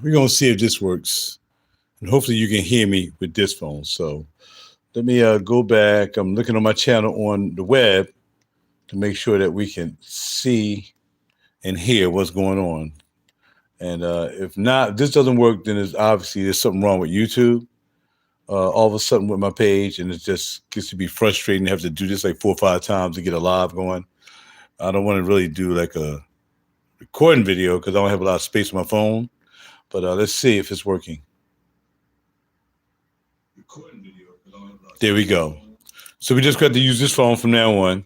We're gonna see if this works, and hopefully you can hear me with this phone. So let me go back. I'm looking on my channel on the web to make sure that we can see and hear what's going on. And if not, if this doesn't work, then it's obviously there's something wrong with YouTube. All of a sudden with my page, and it just gets to be frustrating to have to do this like 4 or 5 times to get a live going. I don't want to really do like a recording video because I don't have a lot of space on my phone. But let's see if it's working. There we go. So we just got to use this phone from now on.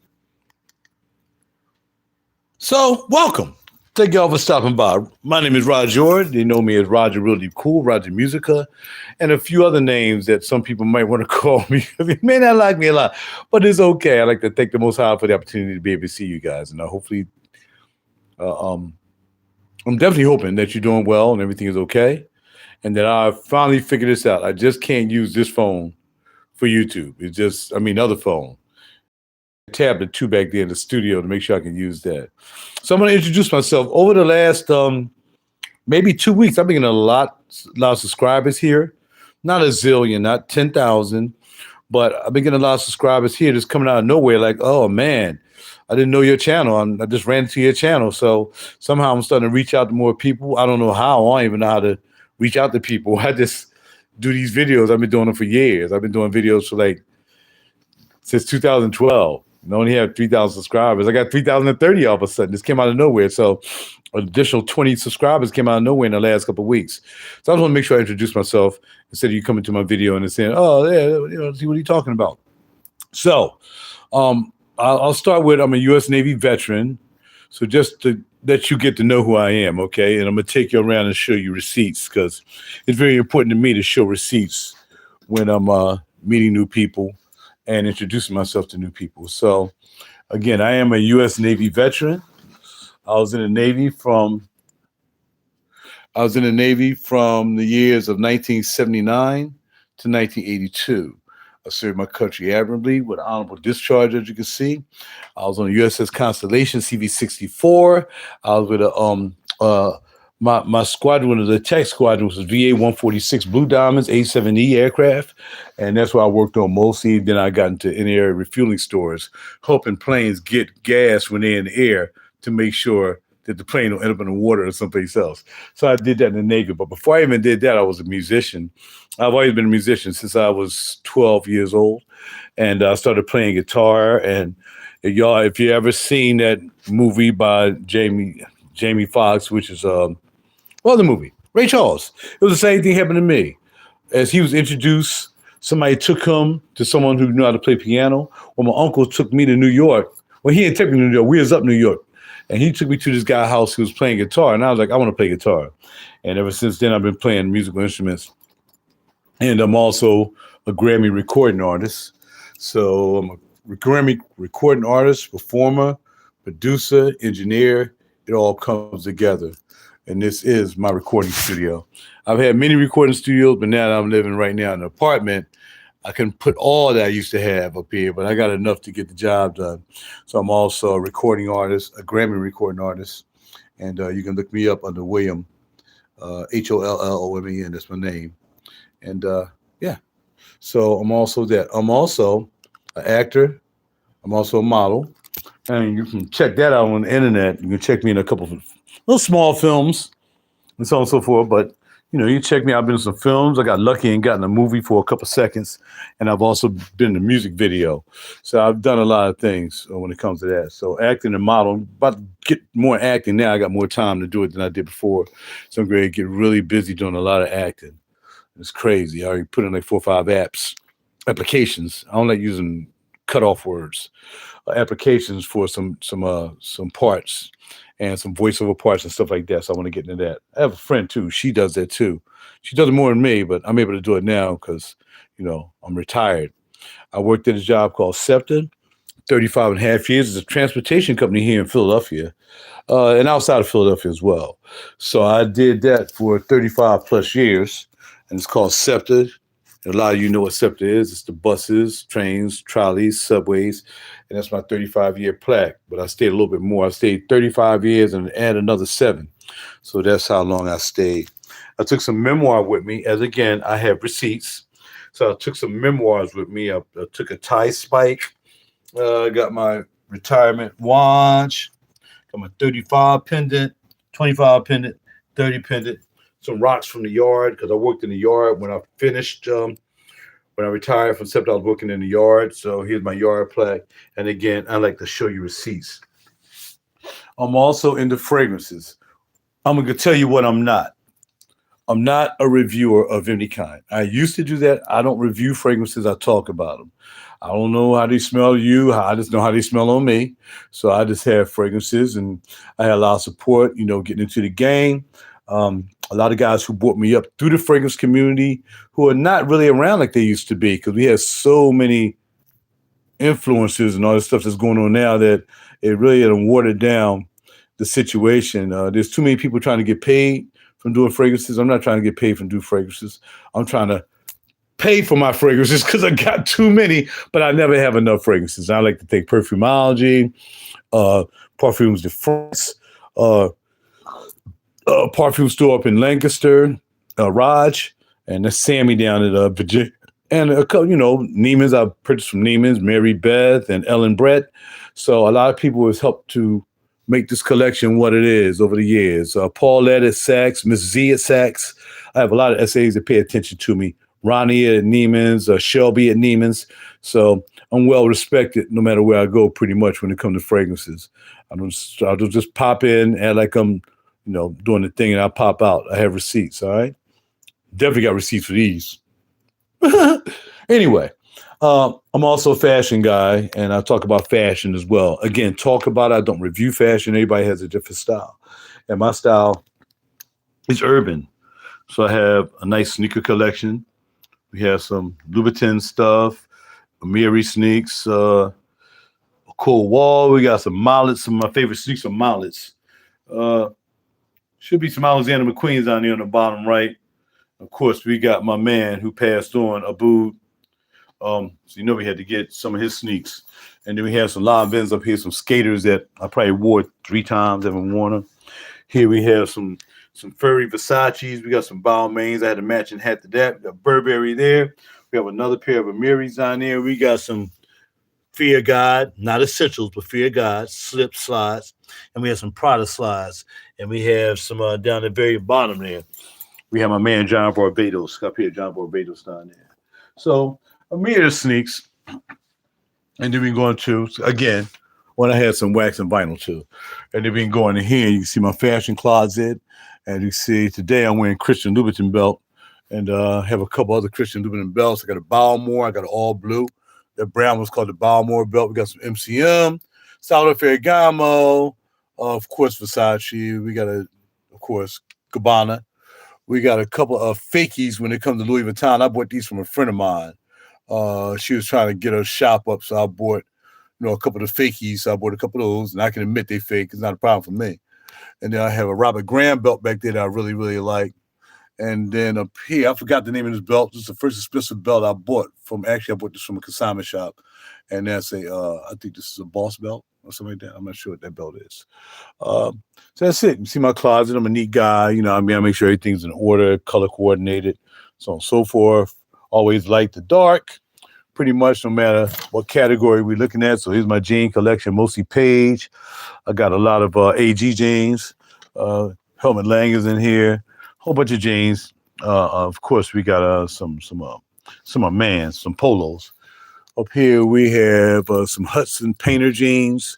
So welcome. Thank y'all for stopping by. My name is RaJuR. They know me as RaJuR realdeepkool, RaJuR Musica, and a few other names that some people might want to call me. They may not like me a lot, but it's okay. I like to thank the Most High for the opportunity to be able to see you guys, and hopefully, I'm definitely hoping that you're doing well and everything is okay, and that I finally figured this out. I just can't use this phone for YouTube. It's just, other phone. Tablet 2 back there in the studio to make sure I can use that. So I'm going to introduce myself. Over the last maybe 2 weeks, I've been getting a lot of subscribers here. Not a zillion, not 10,000, but I've been getting a lot of subscribers here just coming out of nowhere like, oh man, I didn't know your channel. I just ran into your channel. So somehow I'm starting to reach out to more people. I don't know how. I don't even know how to reach out to people. I just do these videos. I've been doing them for years. I've been doing videos for since 2012. I only have 3,000 subscribers. I got 3,030 all of a sudden. This came out of nowhere. So an additional 20 subscribers came out of nowhere in the last couple of weeks. So I just want to make sure I introduce myself instead of you coming to my video and saying, oh, yeah, see what are you talking about? So I'll start with, I'm a U.S. Navy veteran. So just to let you get to know who I am, okay? And I'm going to take you around and show you receipts because it's very important to me to show receipts when I'm meeting new people and introducing myself to new people. So again, I am a U.S. Navy veteran. I was in the Navy from the years of 1979 to 1982. I served my country admirably with honorable discharge, as you can see. I was on the USS Constellation CV-64. I was with my squadron was the tech squadron, which was VA-146 Blue Diamonds, A-7E aircraft. And that's what I worked on mostly. Then I got into in-air refueling stores, helping planes get gas when they're in the air to make sure that the plane don't end up in the water or someplace else. So I did that in the Navy. But before I even did that, I was a musician. I've always been a musician since I was 12 years old. And I started playing guitar. And if you ever seen that movie by Jamie Foxx, which is the movie, Ray Charles. It was the same thing happened to me. As he was introduced, somebody took him to someone who knew how to play piano. Well, my uncle took me to New York. Well, he didn't take me to New York. We was up New York. And he took me to this guy's house who was playing guitar. And I was like, I want to play guitar. And ever since then, I've been playing musical instruments. And I'm also a Grammy recording artist. So I'm a Grammy recording artist, performer, producer, engineer. It all comes together. And this is my recording studio. I've had many recording studios, but now that I'm living right now in an apartment, I can put all that I used to have up here, but I got enough to get the job done. So I'm also a recording artist, a Grammy recording artist. And you can look me up under William, Hollome, that's my name. And yeah, so I'm also that. I'm also an actor. I'm also a model. And you can check that out on the internet. You can check me in a couple of little small films and so on and so forth. But, you check me out. I've been in some films. I got lucky and got in a movie for a couple of seconds. And I've also been in a music video. So I've done a lot of things when it comes to that. So acting and modeling, about to get more acting now. I got more time to do it than I did before. So I'm going to get really busy doing a lot of acting. It's crazy. I already put in like 4 or 5 applications. I don't like using cutoff words. Applications for some parts and some voiceover parts and stuff like that. So I want to get into that. I have a friend too. She does that too. She does it more than me, but I'm able to do it now because, I'm retired. I worked at a job called Scepter, 35 and a half years. It's a transportation company here in Philadelphia and outside of Philadelphia as well. So I did that for 35 plus years, and it's called Scepter. A lot of you know what Scepter is. It's the buses, trains, trolleys, subways, and that's my 35-year plaque. But I stayed a little bit more. I stayed 35 years and add another 7. So that's how long I stayed. I took some memoir with me, as again, I have receipts. So I took some memoirs with me. I took a tie spike. I got my retirement watch, got my 35 pendant, 25 pendant, 30 pendant, some rocks from the yard because I worked in the yard when I finished. When I retired from SEPTA, I was working in the yard. So here's my yard plaque. And again, I like to show you receipts. I'm also into fragrances. I'm going to tell you what I'm not. I'm not a reviewer of any kind. I used to do that. I don't review fragrances. I talk about them. I don't know how they smell to you. I just know how they smell on me. So I just have fragrances, and I had a lot of support, getting into the game. A lot of guys who brought me up through the fragrance community who are not really around like they used to be because we have so many influencers and all this stuff that's going on now that it really had watered down the situation. There's too many people trying to get paid from doing fragrances. I'm not trying to get paid from doing fragrances. I'm trying to pay for my fragrances because I got too many, but I never have enough fragrances. I like to take Perfumology, Parfums de France, perfume store up in Lancaster, Raj, and that's Sammy down at Virginia. And a couple, Neiman's, I purchased from Neiman's, Mary Beth and Ellen Brett. So a lot of people has helped to make this collection what it is over the years. Paulette at Saks, Miss Z at Saks. I have a lot of SAs that pay attention to me. Ronnie at Neiman's, Shelby at Neiman's. So I'm well respected no matter where I go pretty much when it comes to fragrances. I'll just pop in, act like I'm doing the thing, and I'll pop out. I have receipts, all right? Definitely got receipts for these. Anyway, I'm also a fashion guy, and I talk about fashion as well. Again, talk about it. I don't review fashion. Everybody has a different style. And my style is urban. So I have a nice sneaker collection. We have some Louboutin stuff, Amiri sneaks, a cool wall. We got some Mollets. Some of my favorite sneaks are Mollets. Should be some Alexander McQueen's down there on the bottom right. Of course, we got my man who passed on, Abu. So we had to get some of his sneaks. And then we have some live events up here, some skaters that I probably wore 3 times, haven't worn them. Here we have some furry Versace's. We got some Balmains. I had a matching hat to that. We got Burberry there. We have another pair of Amiris down there. We got some Fear God, not essentials, but Fear God, slip slides. And we have some Prada slides. And we have some down at the very bottom there. We have my man John Barbados. Up here, John Barbados down there. So Amir sneaks. And then we go into, again, when I had some wax and vinyl too. And then we can go in here, you can see my fashion closet. And you see today I'm wearing Christian Louboutin belt. And have a couple other Christian Louboutin belts. I got a Balmore. I got an all blue. That brown was called the Balmore belt. We got some MCM, Salvo Ferragamo, of course, Versace. We got, of course, Gabbana. We got a couple of fakies when it comes to Louis Vuitton. I bought these from a friend of mine. She was trying to get her shop up, so I bought, a couple of fakies. So I bought a couple of those, and I can admit they fake. It's not a problem for me. And then I have a Robert Graham belt back there that I really, really like. And then up here, I forgot the name of this belt. This is the first expensive belt I bought I bought this from a consignment shop. And that's I think this is a Boss belt or something like that. I'm not sure what that belt is. So that's it. You see my closet. I'm a neat guy. I make sure everything's in order, color coordinated, so on and so forth. Always light to dark, pretty much no matter what category we're looking at. So here's my jean collection, mostly Page. I got a lot of AG jeans. Helmut Lang is in here. Whole bunch of jeans. Of course, we got some Mans, some polos. Up here, we have some Hudson Painter jeans.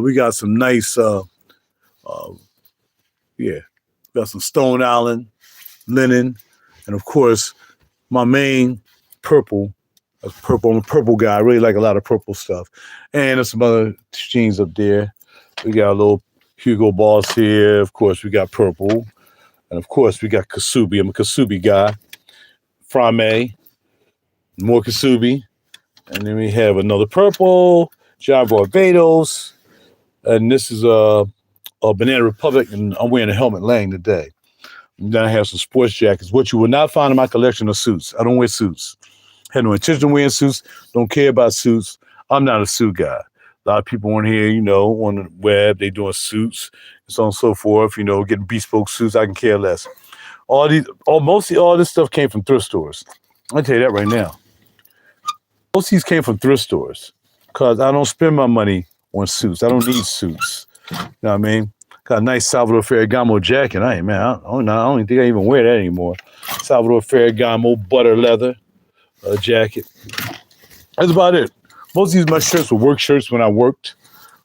We got some nice, we got some Stone Island linen. And of course, my main purple. I'm a purple guy. I really like a lot of purple stuff. And there's some other jeans up there. We got a little Hugo Boss here. Of course, we got purple. And of course, we got Kasubi. I'm a Kasubi guy. Frame, more Kasubi. And then we have another purple, John Barbados. And this is a Banana Republic. And I'm wearing a Helmut Lang today. And then I have some sports jackets. What you will not find in my collection are suits. I don't wear suits. Had no intention of wearing suits. Don't care about suits. I'm not a suit guy. A lot of people on here, on the web, they doing suits and so on and so forth, getting bespoke suits. I can care less. Mostly all this stuff came from thrift stores. I'll tell you that right now. Most of these came from thrift stores because I don't spend my money on suits. I don't need suits. You know what I mean? Got a nice Salvador Ferragamo jacket. I don't even think I even wear that anymore. Salvador Ferragamo butter leather jacket. That's about it. Most of these my shirts were work shirts when I worked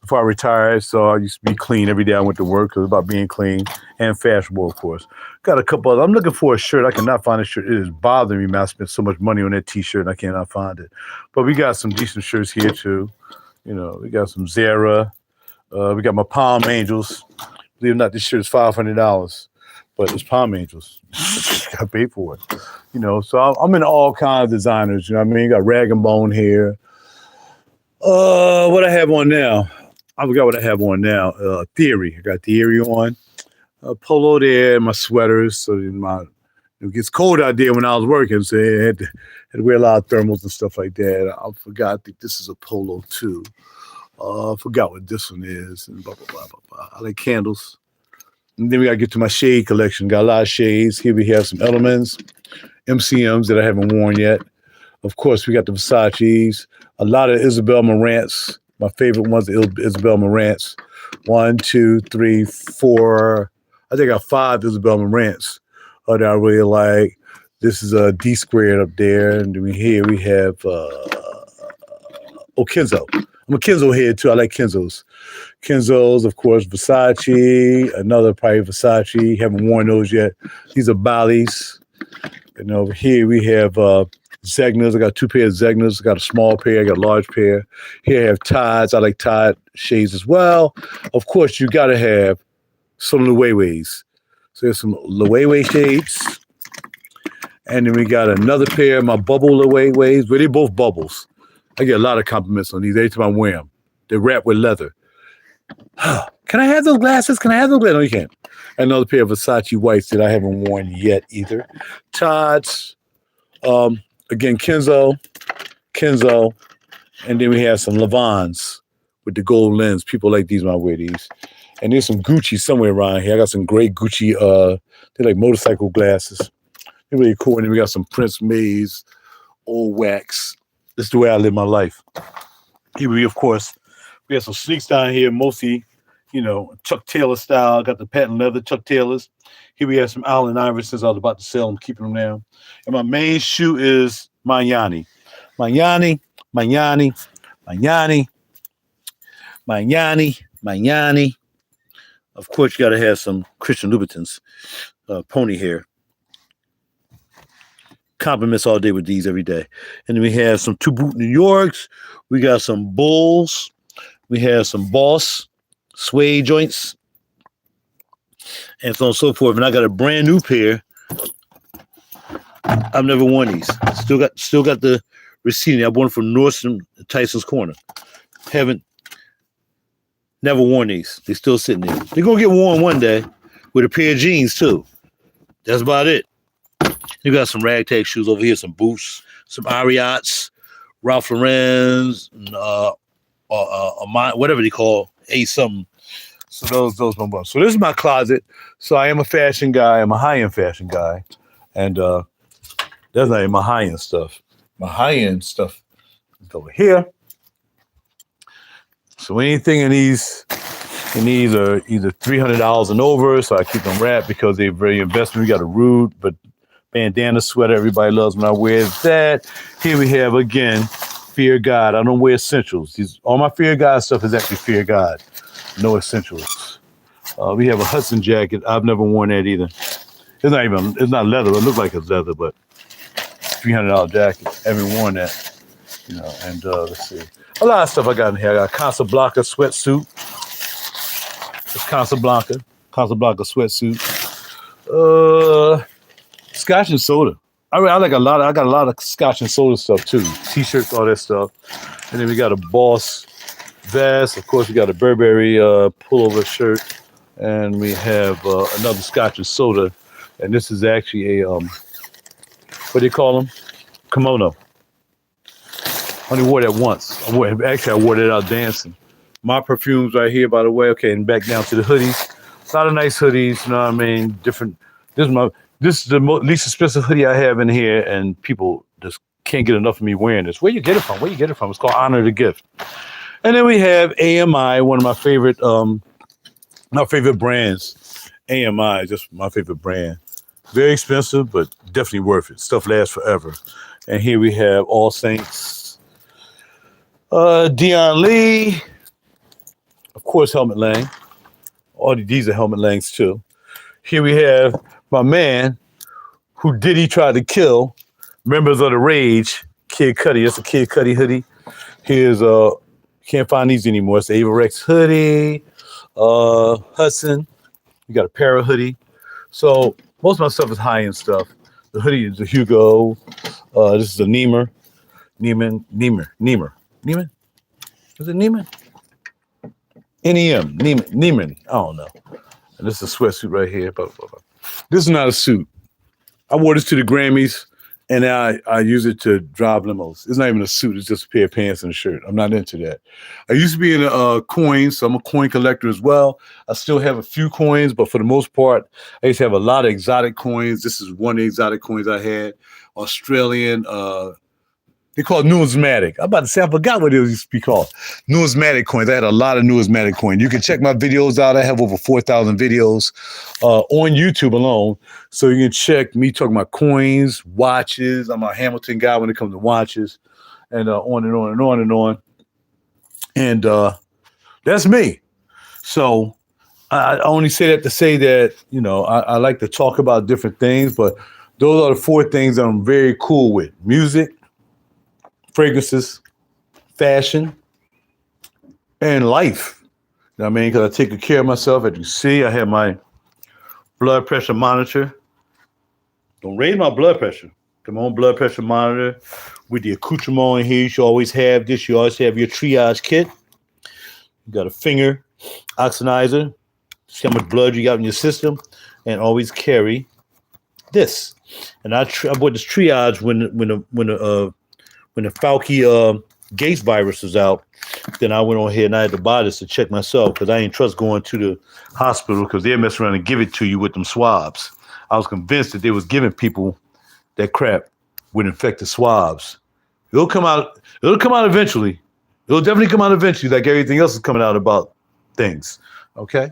before I retired. So I used to be clean every day I went to work. It was about being clean and fashionable, of course. Got a couple of, I'm looking for a shirt. I cannot find a shirt. It is bothering me, man. I spent so much money on that t-shirt and I cannot find it. But we got some decent shirts here too. You know, we got some Zara. We got my Palm Angels. Believe it or not, this shirt is $500, but it's Palm Angels. Got to pay for it. You know, so I'm in all kinds of designers. You know what I mean? You got Rag and Bone here. What I have on now? I forgot what I have on now. Theory. I got Theory on. Polo there, my sweaters. So it gets cold out there when I was working, so I had to wear a lot of thermals and stuff like that. I forgot that this is a polo too. I forgot what this one is, and blah, blah, blah, blah, blah. I like candles. And then we got to get to my shade collection. Got a lot of shades. Here we have some Elements, MCMs that I haven't worn yet. Of course, we got the Versace's, a lot of Isabel Marant's. My favorite ones are Isabel Marant's. 1, 2, 3, 4. I think I got 5 Isabel Marant's that I really like. This is a D squared up there. And then here we have Kenzo. I'm a Kenzo head too. I like Kenzo's. Kenzo's, of course, Versace, another probably Versace. Haven't worn those yet. These are Bali's. And over here we have Zegnas. I got 2 pairs of Zegnas. I got a small pair. I got a large pair. Here I have Tides. I like Tide shades as well. Of course, you got to have some Luwewe's. So there's some Luwewe shades. And then we got another pair of my bubble Luwewe's, but they're both bubbles. I get a lot of compliments on these every time I wear them. They're wrapped with leather. Can I have those glasses? Can I have those glasses? No, you can't. Another pair of Versace whites that I haven't worn yet either. Todd's. Again, Kenzo. And then we have some Levans with the gold lens. People like these when I wear these. And there's some Gucci somewhere around here. I got some great Gucci, they're like motorcycle glasses. They're really cool. And then we got some Prince Mays, old wax. This is the way I live my life. Here we have some sneaks down here, mostly, you know, Chuck Taylor style. Got the patent leather Chuck Taylors. Here we have some Allen Iversons. I was about to sell them, keeping them down. And my main shoe is Magnani. Of course, you got to have some Christian Louboutins, pony hair. Compliments all day with these every day. And then we have some Two Boot New Yorks. We got some Bulls. We have some Boss suede joints. And so on and so forth. And I got a brand new pair. I've never worn these. Still got the receipt. I bought them from Nordstrom Tyson's Corner. Never worn these. They're still sitting there. They're going to get worn one day with a pair of jeans too. That's about it. You got some ragtag shoes over here, some boots, some Ariats, Ralph Lauren's, whatever they call, something. So those my ones. So this is my closet. So I am a fashion guy. I'm a high-end fashion guy. And that's not even my high-end stuff. My high-end stuff is over here. So anything in these are either $300 and over. So I keep them wrapped because they're very investment. We got a Rude, but bandana sweater. Everybody loves when I wear that. Here we have, again, Fear God. I don't wear essentials. All my Fear God stuff is actually Fear God. No essentials. We have a Hudson jacket. I've never worn that either. It's not leather. It looks like it's leather, but $300 jacket. I haven't worn that. You know, and let's see. A lot of stuff I got in here. I got a Casablanca sweatsuit. It's Casablanca sweatsuit. Scotch and soda. I got a lot of Scotch and soda stuff too. T-shirts, all that stuff. And then we got a Boss vest. Of course, we got a Burberry pullover shirt. And we have another Scotch and soda. And this is actually a, what do you call them? Kimono. I only wore that once. I wore that out dancing. My perfumes right here, by the way. Okay, and back down to the hoodies. A lot of nice hoodies, you know what I mean? Different. This is This is the least expensive hoodie I have in here, and people just can't get enough of me wearing this. Where you get it from? Where you get it from? It's called Honor the Gift. And then we have AMI, one of my favorite brands. AMI is just my favorite brand. Very expensive, but definitely worth it. Stuff lasts forever. And here we have All Saints, Dion Lee, of course, Helmet Lang. All these are Helmet Langs too. Here we have my man who Diddy tried to kill, members of the Rage, Kid Cudi. That's a Kid Cudi hoodie. Here's can't find these anymore. It's the Ava Rex hoodie. Hudson. We got a Para hoodie. So most of my stuff is high-end stuff. The hoodie is a Hugo. This is a Neiman. Is it Neiman? NEM. Neiman. I don't know. And this is a sweatsuit right here. This is not a suit. I wore this to the Grammys, and I use it to drive limos. It's not even a suit. It's just a pair of pants and a shirt. I'm not into that. I used to be in coins, so I'm a coin collector as well. I still have a few coins, but for the most part, I used to have a lot of exotic coins. This is one of the exotic coins I had. Australian, they call it numismatic. I'm about to say, I forgot what it used to be called. Numismatic coins. I had a lot of numismatic coins. You can check my videos out. I have over 4,000 videos on YouTube alone. So you can check me talking about coins, watches. I'm a Hamilton guy when it comes to watches, and on and on and on and on. And that's me. So I only say that to say that, you know, I like to talk about different things, but those are the 4 things that I'm very cool with. Music, fragrances, fashion, and life. You know what I mean? Because I take good care of myself. As you see, I have my blood pressure monitor. Don't raise my blood pressure. Come on, blood pressure monitor. With the accoutrement in here, you should always have this. You always have your triage kit. You got a finger oxidizer. See how much blood you got in your system. And always carry this. And I bought this triage when the Fauci Gates virus was out. Then I went on here and I had to buy this to check myself because I ain't trust going to the hospital because they'll mess around and give it to you with them swabs. I was convinced that they was giving people that crap with infected swabs. It'll come out eventually. It'll definitely come out eventually, like everything else is coming out about things. Okay?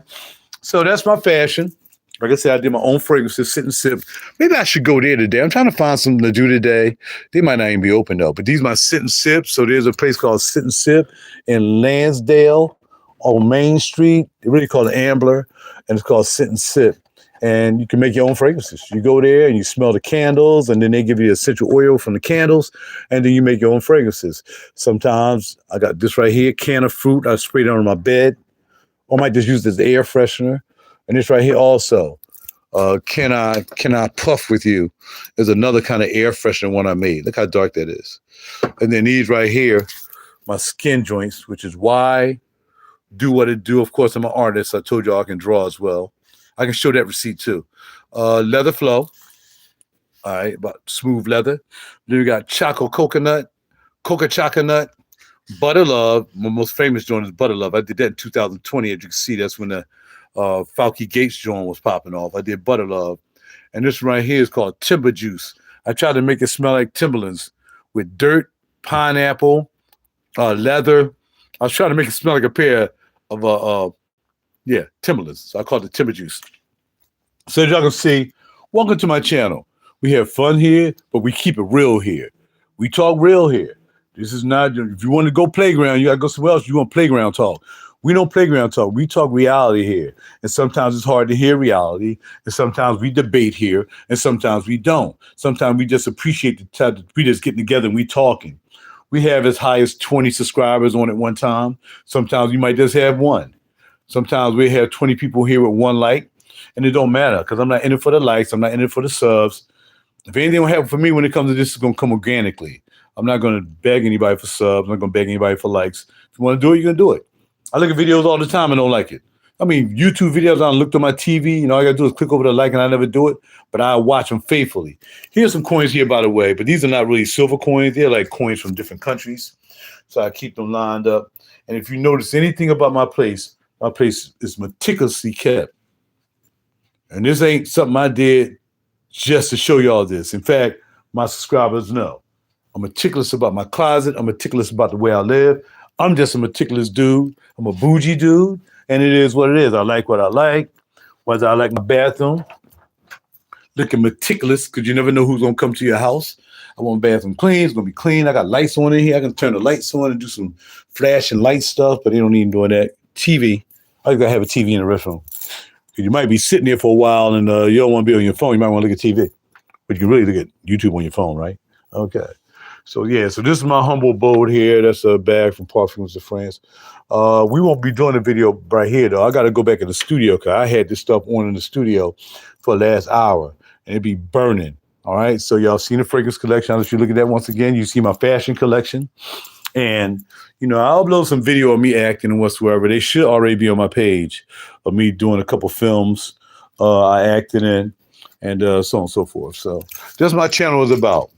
So that's my fashion. Like I said, I did my own fragrances, sit and sip. Maybe I should go there today. I'm trying to find something to do today. They might not even be open though. But these are my sit and sips. So there's a place called Sit and Sip in Lansdale on Main Street. They really call it Ambler, and it's called Sit and Sip. And you can make your own fragrances. You go there and you smell the candles, and then they give you essential oil from the candles, and then you make your own fragrances. Sometimes I got this right here, can of fruit. I spray it on my bed. Or I might just use it as the air freshener. And this right here also, can I puff with you? Is another kind of air freshener one I made. Look how dark that is. And then these right here, my skin joints, which is why do what it do. Of course, I'm an artist. I told you I can draw as well. I can show that receipt too. Leather Flow. All right, about smooth leather. Then we got Choco Coconut, Coca Choconut, Butter Love. My most famous joint is Butter Love. I did that in 2020. As you can see, that's when the Fauci Gates joint was popping off. I did Butter Love. And this right here is called Timber Juice. I tried to make it smell like Timberlands with dirt, pineapple, leather. I was trying to make it smell like a pair of Timberlands. So I called it Timber Juice. So as y'all can see, welcome to my channel. We have fun here, but we keep it real here. We talk real here. This is not, if you want to go playground, you got to go somewhere else. You want playground talk. We don't playground talk. We talk reality here. And sometimes it's hard to hear reality. And sometimes we debate here. And sometimes we don't. Sometimes we just appreciate the time that we just getting together and we talking. We have as high as 20 subscribers on at one time. Sometimes we might just have one. Sometimes we have 20 people here with one like. And it don't matter because I'm not in it for the likes. I'm not in it for the subs. If anything will happen for me when it comes to this, it's going to come organically. I'm not going to beg anybody for subs. I'm not going to beg anybody for likes. If you want to do it, you're going to do it. I look at videos all the time and don't like it. I mean, YouTube videos, I don't look at my TV. You know, all I got to do is click over the like and I never do it. But I watch them faithfully. Here's some coins here, by the way. But these are not really silver coins. They're like coins from different countries. So I keep them lined up. And if you notice anything about my place is meticulously kept. And this ain't something I did just to show y'all this. In fact, my subscribers know I'm meticulous about my closet. I'm meticulous about the way I live. I'm just a meticulous dude. I'm a bougie dude, and it is what it is. I like what I like, whether I like my bathroom, looking meticulous, because you never know who's going to come to your house. I want my bathroom clean. It's going to be clean. I got lights on in here. I can turn the lights on and do some flashing light stuff, but they don't even doing that. TV. I got to have a TV in the restroom. You might be sitting there for a while and you don't want to be on your phone. You might want to look at TV. But you can really look at YouTube on your phone, right? Okay. So, yeah. So this is my humble abode here. That's a bag from Parfums de France. We won't be doing a video right here, though. I got to go back in the studio because I had this stuff on in the studio for the last hour. And it'd be burning. All right. So y'all seen the fragrance collection. If you look at that once again, you see my fashion collection. And, you know, I'll upload some video of me acting and whatsoever. They should already be on my page of me doing a couple films I acted in and so on and so forth. So that's what my channel is about.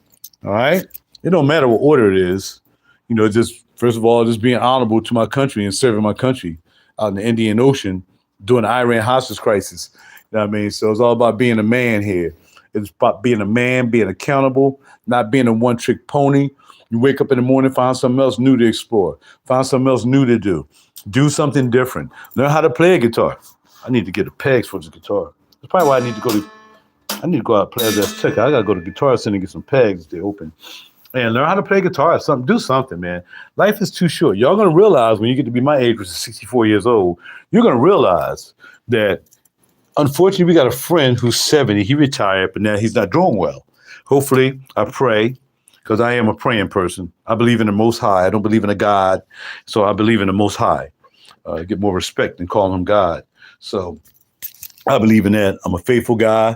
All right. It don't matter what order it is. You know, just first of all, just being honorable to my country and serving my country out in the Indian Ocean during the Iran hostage crisis. You know what I mean? So it's all about being a man here. It's about being a man, being accountable, not being a one-trick pony. You wake up in the morning, find something else new to explore, find something else new to do something different. Learn how to play a guitar. I need to get the pegs for this guitar. That's probably why I need to go out and play as tech. I got to go to Guitar Center and get some pegs if they open. And learn how to play guitar, do something, man. Life is too short. Y'all going to realize when you get to be my age, which is 64 years old, you're going to realize that, unfortunately, we got a friend who's 70. He retired, but now he's not doing well. Hopefully, I pray, because I am a praying person. I believe in the Most High. I don't believe in a God, so I believe in the Most High. I get more respect than calling him God. So I believe in that. I'm a faithful guy.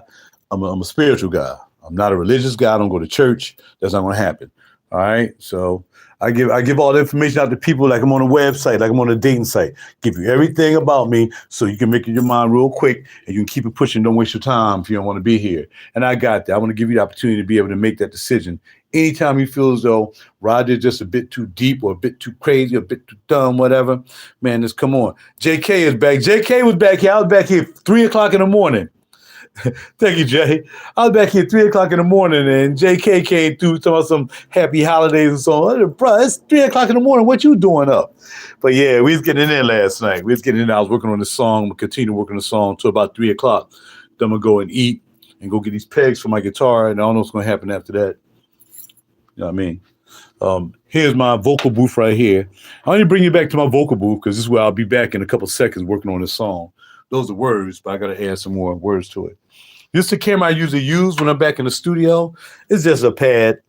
I'm a spiritual guy. I'm not a religious guy. I don't go to church. That's not going to happen. All right. So I give all the information out to people like I'm on a website, like I'm on a dating site. Give you everything about me so you can make up your mind real quick and you can keep it pushing. Don't waste your time if you don't want to be here. And I got that. I want to give you the opportunity to be able to make that decision. Anytime you feel as though Roger's just a bit too deep or a bit too crazy, or a bit too dumb, whatever, man, just come on. JK is back. JK was back here. I was back here 3 o'clock in the morning. Thank you, Jay. I was back here 3 o'clock in the morning, and JK came through talking about some happy holidays and so on. Bro, it's 3 o'clock in the morning. What you doing up? But yeah, we was getting in there last night. We was getting in there. I was working on the song. I'm going to continue working on the song until about 3 o'clock. Then I'm going to go and eat and go get these pegs for my guitar, and I don't know what's going to happen after that. You know what I mean? Here's my vocal booth right here. I want to bring you back to my vocal booth because this is where I'll be back in a couple seconds working on this song. Those are words, but I got to add some more words to it. This is the camera I usually use when I'm back in the studio. It's just a pad,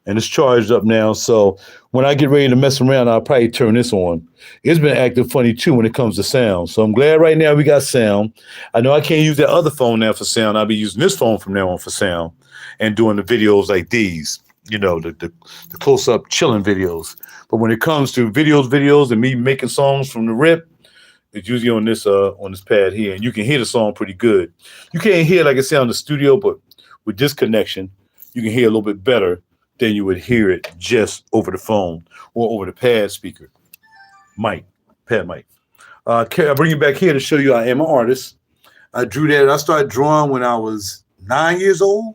and it's charged up now. So when I get ready to mess around, I'll probably turn this on. It's been acting funny, too, when it comes to sound. So I'm glad right now we got sound. I know I can't use that other phone now for sound. I'll be using this phone from now on for sound and doing the videos like these, you know, the close-up chilling videos. But when it comes to videos and me making songs from the rip, it's usually on this pad here, and you can hear the song pretty good. You can't hear like it sounds in the studio, but with this connection, you can hear a little bit better than you would hear it just over the phone or over the pad speaker pad mic. I bring you back here to show you I am an artist. I drew that. I started drawing when I was 9 years old.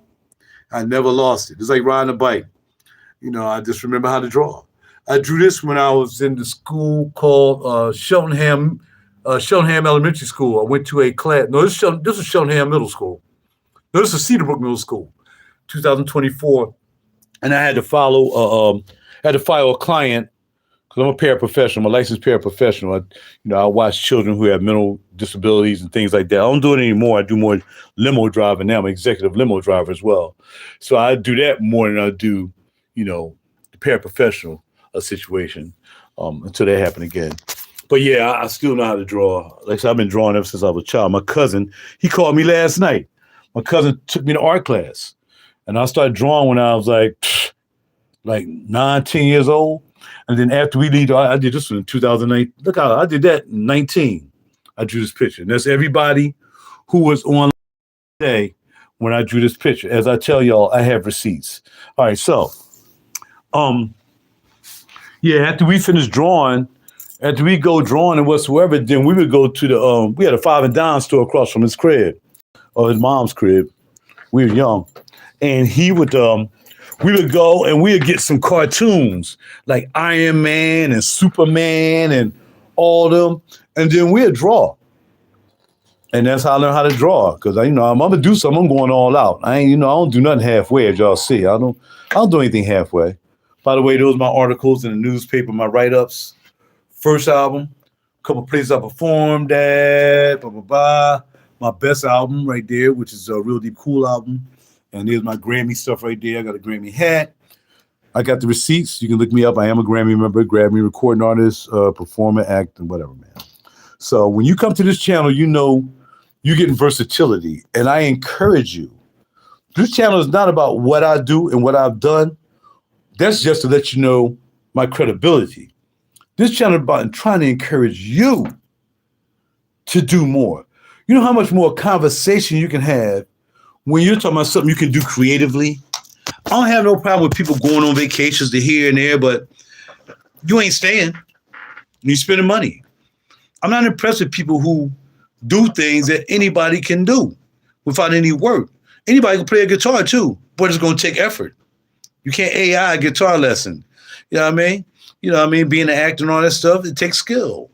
I never lost it. It's like riding a bike. You know, I just remember how to draw. I drew this when I was in the school called Cheltenham Elementary School. I went to a class. No, this was Cheltenham Middle School. No, this is Cedarbrook Middle School, 2024. And I had to file a client because I'm a paraprofessional. I'm a licensed paraprofessional. I watch children who have mental disabilities and things like that. I don't do it anymore. I do more limo driving now. I'm an executive limo driver as well. So I do that more than I do, the paraprofessional situation until that happen again. But yeah, I still know how to draw. Like I said, I've been drawing ever since I was a child. My cousin, he called me last night. My cousin took me to art class. And I started drawing when I was like 9, 10 years old. And then after we leave, I did this one in 2008. Look how I did that in 19. I drew this picture. And that's everybody who was on day when I drew this picture. As I tell y'all, I have receipts. All right, so after we finished drawing, after we go drawing and whatsoever, then we would go to we had a 5 and dime store across from his crib, or his mom's crib. We were young, and we would go and we would get some cartoons like Iron Man and Superman and all them, and then we'd draw. And that's how I learned how to draw. Cause I'm gonna do something, I'm going all out. I don't do nothing halfway, as y'all see. I don't do anything halfway. By the way, those are my articles in the newspaper, my write-ups. First album, a couple places I performed at, blah, blah, blah. My best album right there, which is a Real Deep Kool album. And there's my Grammy stuff right there. I got a Grammy hat. I got the receipts. You can look me up. I am a Grammy member, Grammy recording artist, performer, actor, whatever, man. So when you come to this channel, you're getting versatility. And I encourage you. This channel is not about what I do and what I've done. That's just to let you know my credibility. This channel is about trying to encourage you to do more. You know how much more conversation you can have when you're talking about something you can do creatively? I don't have no problem with people going on vacations to here and there, but you ain't staying. You're spending money. I'm not impressed with people who do things that anybody can do without any work. Anybody can play a guitar too, but it's going to take effort. You can't AI a guitar lesson. You know what I mean? You know what I mean? Being an actor and all that stuff, it takes skill.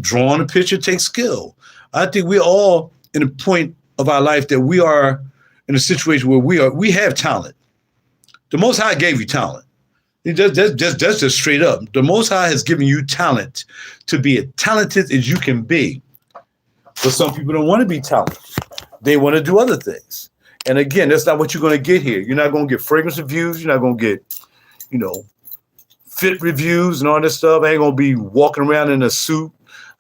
Drawing a picture takes skill. I think we're all in a point of our life that we are in a situation where we have talent. The Most High gave you talent. That's just straight up. The Most High has given you talent to be as talented as you can be. But some people don't want to be talented. They want to do other things. And again, that's not what you're going to get here. You're not going to get fragrance reviews. You're not going to get, fit reviews and all this stuff. I ain't going to be walking around in a suit.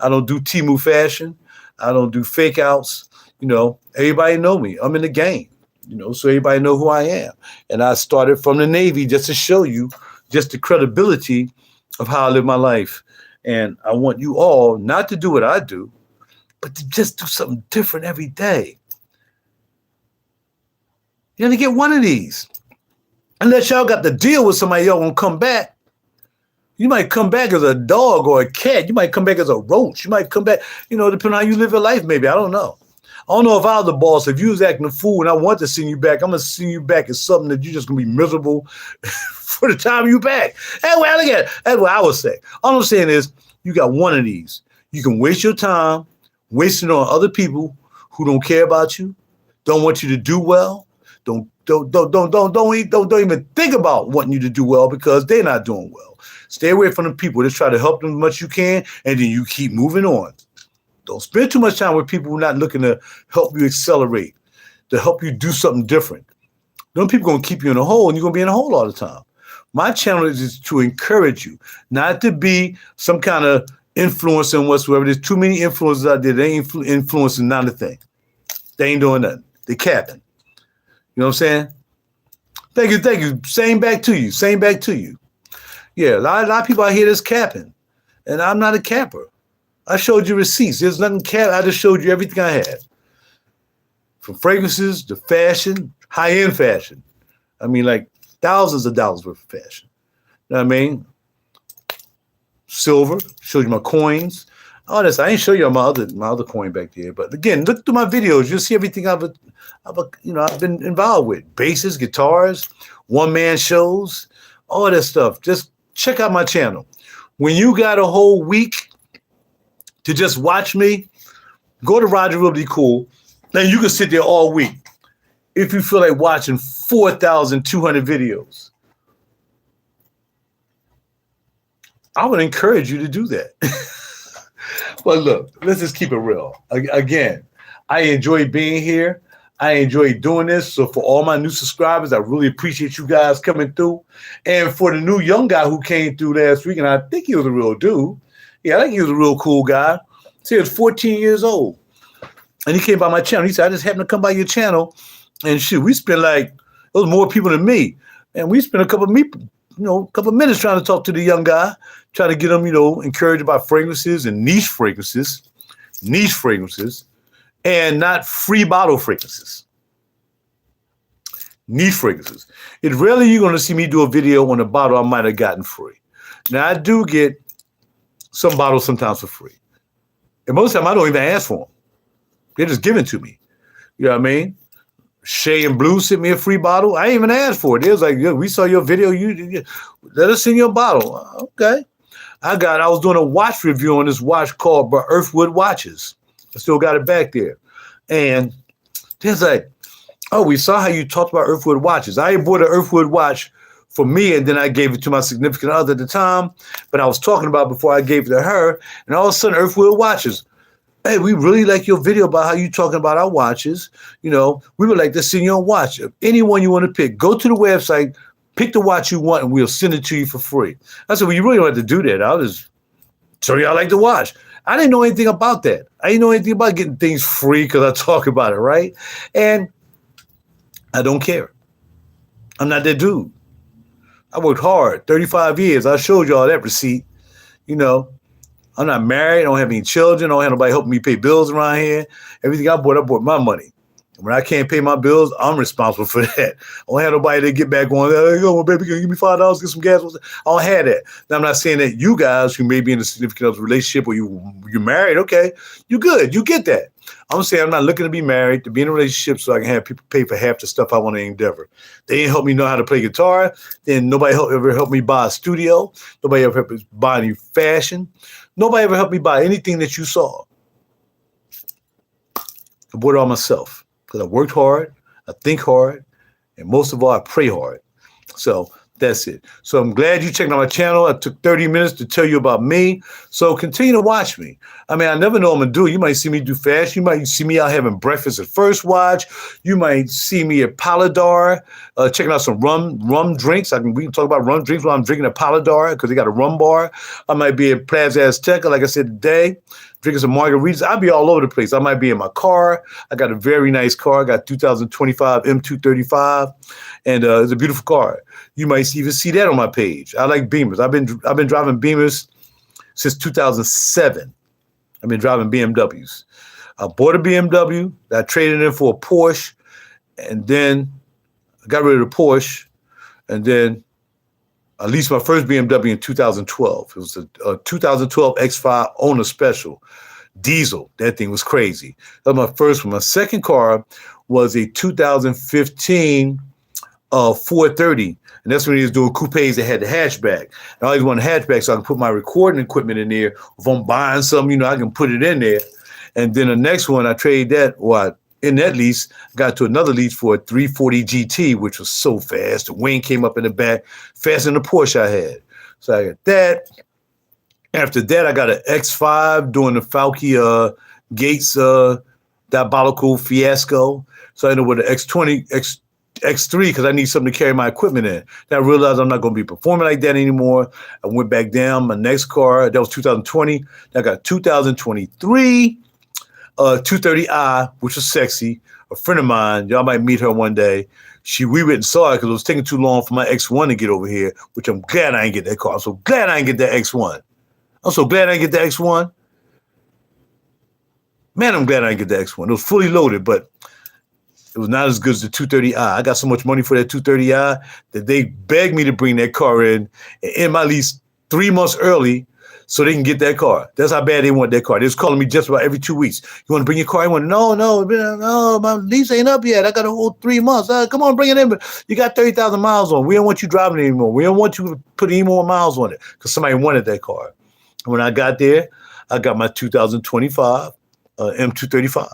I don't do Temu fashion. I don't do fake outs. Everybody know me. I'm in the game, so everybody know who I am. And I started from the Navy just to show you just the credibility of how I live my life. And I want you all not to do what I do, but to just do something different every day. You're going to get one of these. Unless y'all got to deal with somebody, y'all won't come back. You might come back as a dog or a cat. You might come back as a roach. You might come back, depending on how you live your life, maybe. I don't know. I don't know if I was the boss. If you was acting a fool and I want to send you back, I'm going to send you back as something that you're just going to be miserable for the time you back. Anyway, look at it. That's what I would say. All I'm saying is you got one of these. You can waste your time wasting on other people who don't care about you, don't want you to do well. Don't even think about wanting you to do well because they're not doing well. Stay away from the people. Just try to help them as much as you can, and then you keep moving on. Don't spend too much time with people who are not looking to help you accelerate, to help you do something different. Them people going to keep you in a hole, and you're going to be in a hole all the time. My channel is to encourage you, not to be some kind of influencer whatsoever. There's too many influencers out there. They ain't influencing not a thing. They ain't doing nothing. They capping. You know what I'm saying? Thank you. Same back to you. Yeah, a lot of people out here that's capping. And I'm not a capper. I showed you receipts. There's nothing cap. I just showed you everything I had. From fragrances to fashion, high-end fashion. I mean, like thousands of dollars worth of fashion. You know what I mean? Silver. Showed you my coins. All this. I ain't show you my other coin back there. But again, look through my videos. You'll see everything I've been involved with. Basses, guitars, one-man shows, all that stuff. Just check out my channel. When you got a whole week to just watch me, go to RaJuR Cool. Then you can sit there all week if you feel like watching 4,200 videos. I would encourage you to do that. But look, let's just keep it real. Again, I enjoy being here. I enjoy doing this. So for all my new subscribers, I really appreciate you guys coming through. And for the new young guy who came through last week, and I think he was a real dude. Yeah, I think he was a real cool guy. See, he was 14 years old. And he came by my channel. He said, I just happened to come by your channel. And shoot, we spent there was more people than me. And we spent a couple minutes trying to talk to the young guy, trying to get him, encouraged about fragrances and niche fragrances, and not free bottle fragrances. Niche fragrances. It's rarely you're going to see me do a video on a bottle I might have gotten free. Now, I do get some bottles sometimes for free. And most of the time, I don't even ask for them. They're just given to me. You know what I mean? Shay and Blue sent me a free bottle. I ain't even asked for it. It was like, we saw your video. You let us send you a bottle. Okay. I was doing a watch review on this watch called Earthwood Watches. I still got it back there. And there's like, oh, we saw how you talked about Earthwood watches. I bought an Earthwood watch for me, and then I gave it to my significant other at the time. But I was talking about before I gave it to her, and all of a sudden, Earthwood watches. Hey, we really like your video about how you talking about our watches. We would like to send you a watch. Anyone you want to pick, go to the website, pick the watch you want, and we'll send it to you for free. I said, well, you really don't have to do that. I'll just show you I like the watch. I didn't know anything about that. I didn't know anything about getting things free because I talk about it, right? And I don't care. I'm not that dude. I worked hard, 35 years. I showed y'all that receipt. I'm not married. I don't have any children. I don't have nobody helping me pay bills around here. Everything I bought my money. When I can't pay my bills, I'm responsible for that. I don't have nobody to get back on. Hey, well, baby, can you give me $5, get some gas? I don't have that. Now, I'm not saying that you guys who may be in a significant other relationship or you're married, okay, you're good. You get that. I'm saying I'm not looking to be married, to be in a relationship so I can have people pay for half the stuff I want to endeavor. They didn't help me know how to play guitar. Then nobody ever helped me buy a studio. Nobody ever helped me buy any fashion. Nobody ever helped me buy anything that you saw. I bought it all myself. Because I worked hard, I think hard, and most of all, I pray hard. So that's it. So I'm glad you checked out my channel. I took 30 minutes to tell you about me. So continue to watch me. I mean, I never know what I'm going to do. You might see me do fast. You might see me out having breakfast at First Watch. You might see me at Polydor, checking out some rum drinks. We can talk about rum drinks while I'm drinking at Polydor because they got a rum bar. I might be at Plaza Azteca, like I said today, drinking some margaritas. I'll be all over the place. I might be in my car. I got a very nice car. I got 2025 M235, and it's a beautiful car. You might even see that on my page. I like Beamers. I've been driving Beamers since 2007. I've been driving BMWs. I bought a BMW. I traded in for a Porsche, and then I got rid of the Porsche, and then I leased my first BMW in 2012. It was a 2012 X5 owner special, diesel. That thing was crazy. That was my first one. My second car was a 2015 430, and that's when he was doing coupes that had the hatchback. And I always wanted a hatchback so I can put my recording equipment in there. If I'm buying something, I can put it in there. And then the next one, I traded that, in that lease, got to another lease for a 340 GT, which was so fast. The wing came up in the back, faster than the Porsche I had. So I got that. After that, I got an X5 doing the Falke Gates diabolical fiasco. So I ended up with an X3 because I need something to carry my equipment in. Then I realized I'm not going to be performing like that anymore. I went back down. My next car, that was 2020. Then I got 2023 230i, which was sexy. A friend of mine, y'all might meet her one day. We went and saw it because it was taking too long for my X1 to get over here, which I'm glad I ain't get that car. I'm so glad I ain't get that X1. I'm so glad I ain't get the X1. Man, I'm glad I didn't get the X1. It was fully loaded, but it was not as good as the 230i. I got so much money for that 230i that they begged me to bring that car in and end my lease 3 months early so they can get that car. That's how bad they want that car. They was calling me just about every 2 weeks. You want to bring your car? I went, no, my lease ain't up yet. I got a whole 3 months. Come on, bring it in. You got 30,000 miles on. We don't want you driving it anymore. We don't want you to put any more miles on it because somebody wanted that car. And when I got there, I got my 2025 M235.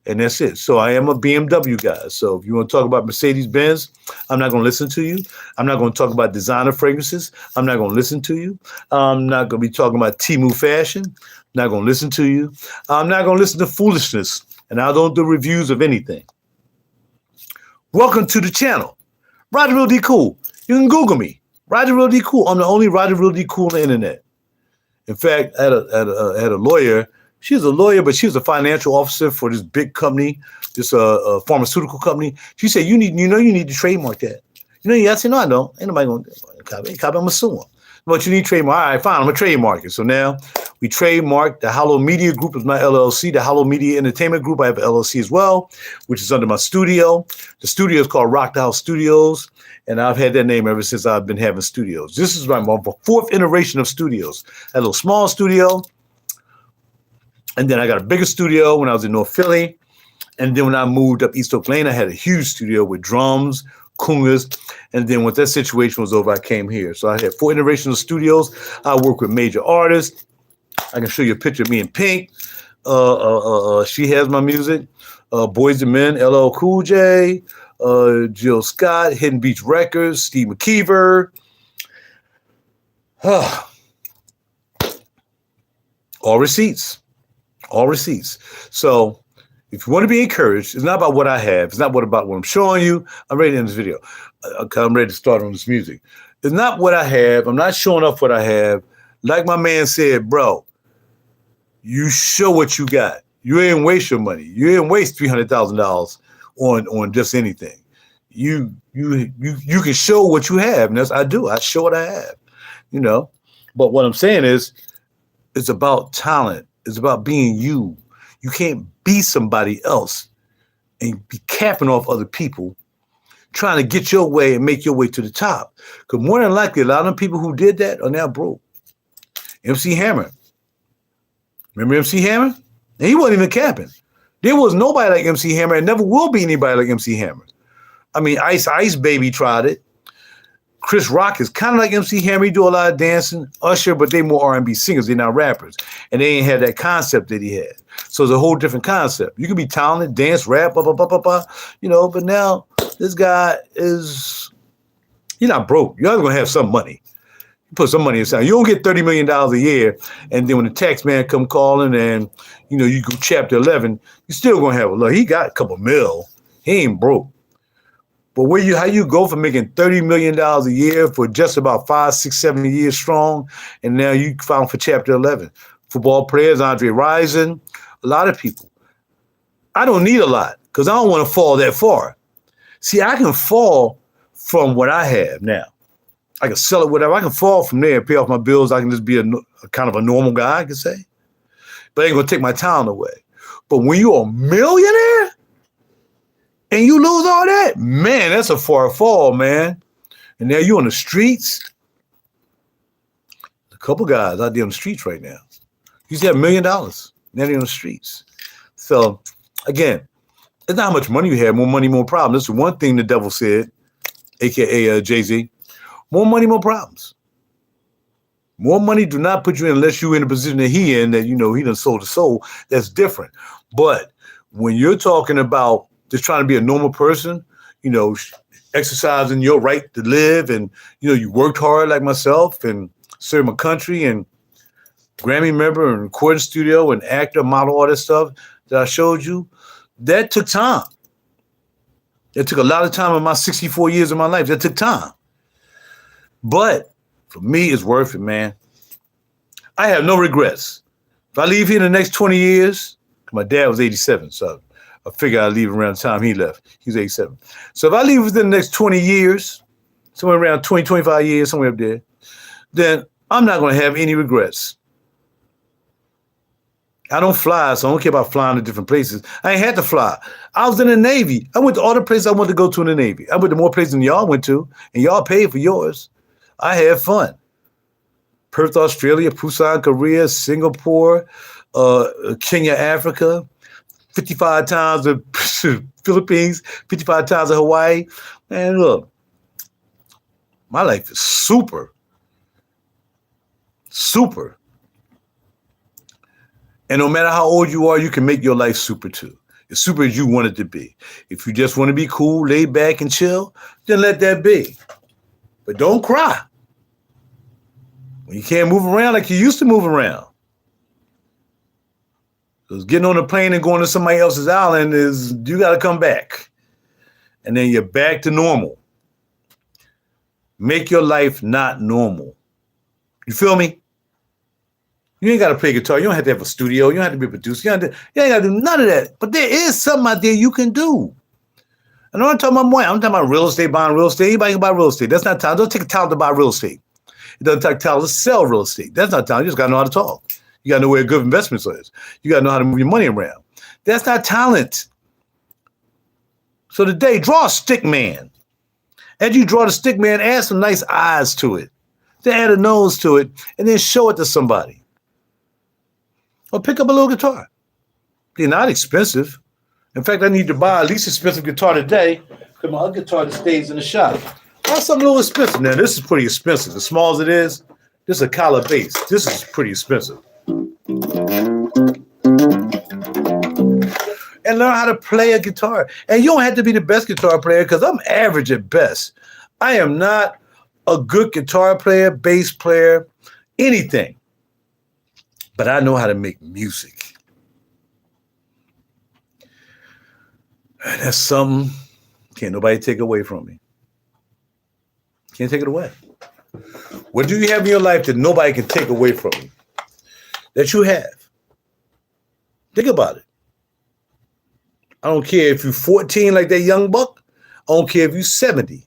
And that's it. So I am a BMW guy. So if you want to talk about Mercedes-Benz, I'm not going to listen to you. I'm not going to talk about designer fragrances. I'm not going to listen to you. I'm not going to be talking about Temu fashion. I'm not going to listen to you. I'm not going to listen to foolishness. And I don't do reviews of anything. Welcome to the channel. RaJuR D Kool. You can Google me. RaJuR D Kool. I'm the only RaJuR D Kool on the internet. In fact, I had a lawyer. She was a lawyer, but she was a financial officer for this big company, this pharmaceutical company. She said, you need to trademark that. I said, no, I don't. Ain't nobody going to copy. I'm going to sue them. But you need to trademark. All right, fine. I'm going to trademark it. So now we trademarked the Hollomedia Group is my LLC. The Hollomedia Entertainment Group, I have an LLC as well, which is under my studio. The studio is called Rock the House Studios. And I've had that name ever since I've been having studios. This is my fourth iteration of studios. I had a little small studio. And then I got a bigger studio when I was in North Philly. And then when I moved up East Oak Lane, I had a huge studio with drums, congas. And then once that situation was over, I came here. So I had 4 iterations of studios. I work with major artists. I can show you a picture of me in Pink. She Has My Music. Boys and Men, LL Cool J. Jill Scott, Hidden Beach Records, Steve McKeever. All receipts. All receipts. So if you want to be encouraged, it's not about what I have. It's not about what I'm showing you. I'm ready to end this video. I'm ready to start on this music. It's not what I have. I'm not showing off what I have. Like my man said, bro, you show what you got. You ain't waste your money. You ain't waste $300,000 on just anything. You can show what you have. And that's I do. I show what I have, you know. But what I'm saying is, it's about talent. It's about being you. You can't be somebody else and be capping off other people, trying to get your way and make your way to the top. Because more than likely, a lot of people who did that are now broke. MC Hammer. Remember MC Hammer? And he wasn't even capping. There was nobody like MC Hammer and never will be anybody like MC Hammer. I mean, Ice Baby tried it. Chris Rock is kind of like MC Hammer. He do a lot of dancing. Usher, but they more R&B singers. They're not rappers. And they ain't had that concept that he had. So it's a whole different concept. You can be talented, dance, rap, blah, blah, blah, blah, blah, you know, but now this guy is, he's not broke. You're going to have some money. You put some money aside. You don't get $30 million a year. And then when the tax man come calling and, you know, you go chapter 11, you're still going to have a lot. He got a couple mil. He ain't broke. But how you go from making $30 million a year for just about 5, 6, 7 years strong, and now you found for chapter 11. Football players, Andre Rison, a lot of people. I don't need a lot because I don't want to fall that far. See, I can fall from what I have now. I can sell it, whatever. I can fall from there and pay off my bills. I can just be a kind of a normal guy, I can say. But it ain't going to take my talent away. But when you're a millionaire, and you lose all that, man, that's a far fall, man. And now you on the streets. A couple guys out there on the streets right now. Used to have $1 million. Now they're on the streets. So, again, it's not how much money you have. More money, more problems. That's one thing the devil said, a.k.a. Jay-Z. More money, more problems. More money do not put you in unless you're in the position that he in, that, you know, he done sold the soul. That's different. But when you're talking about just trying to be a normal person, you know, exercising your right to live, and, you know, you worked hard like myself and served my country and Grammy member and recording studio and actor, model, all that stuff that I showed you, that took time. It took a lot of time in my 64 years of my life. That took time. But for me, it's worth it, man. I have no regrets. If I leave here in the next 20 years, my dad was 87, so I figure I'd leave around the time he left. He's 87. So if I leave within the next 20 years, somewhere around 20, 25 years, somewhere up there, then I'm not going to have any regrets. I don't fly, so I don't care about flying to different places. I ain't had to fly. I was in the Navy. I went to all the places I wanted to go to in the Navy. I went to more places than y'all went to, and y'all paid for yours. I had fun. Perth, Australia, Busan, Korea, Singapore, Kenya, Africa, 55 times the Philippines, 55 times the Hawaii. Man, look, my life is super. Super. And no matter how old you are, you can make your life super too. As super as you want it to be. If you just want to be cool, laid back and chill, then let that be. But don't cry when you can't move around like you used to move around. Because getting on a plane and going to somebody else's island is, you got to come back. And then you're back to normal. Make your life not normal. You feel me? You ain't got to play guitar. You don't have to have a studio. You don't have to be a producer. You ain't got to do none of that. But there is something out there you can do. And I'm not talking about money. I'm talking about real estate, buying real estate. Anybody can buy real estate. That's not talent. It doesn't take talent to buy real estate. It doesn't take talent to sell real estate. That's not talent. You just got to know how to talk. You got to know where good investments is. You got to know how to move your money around. That's not talent. So today, draw a stick man. As you draw the stick man, add some nice eyes to it. Then add a nose to it, and then show it to somebody. Or pick up a little guitar. They're not expensive. In fact, I need to buy a least expensive guitar today because my other guitar that stays in the shop. Buy something a little expensive. Now, this is pretty expensive. As small as it is, this is a collar bass. This is pretty expensive. And learn how to play a guitar. And you don't have to be the best guitar player because I'm average at best. I am not a good guitar player, bass player, anything. But I know how to make music. And that's something can't nobody take away from me. Can't take it away. What do you have in your life that nobody can take away from you? That you have? Think about it. I don't care if you're 14 like that young buck. I don't care if you're 70.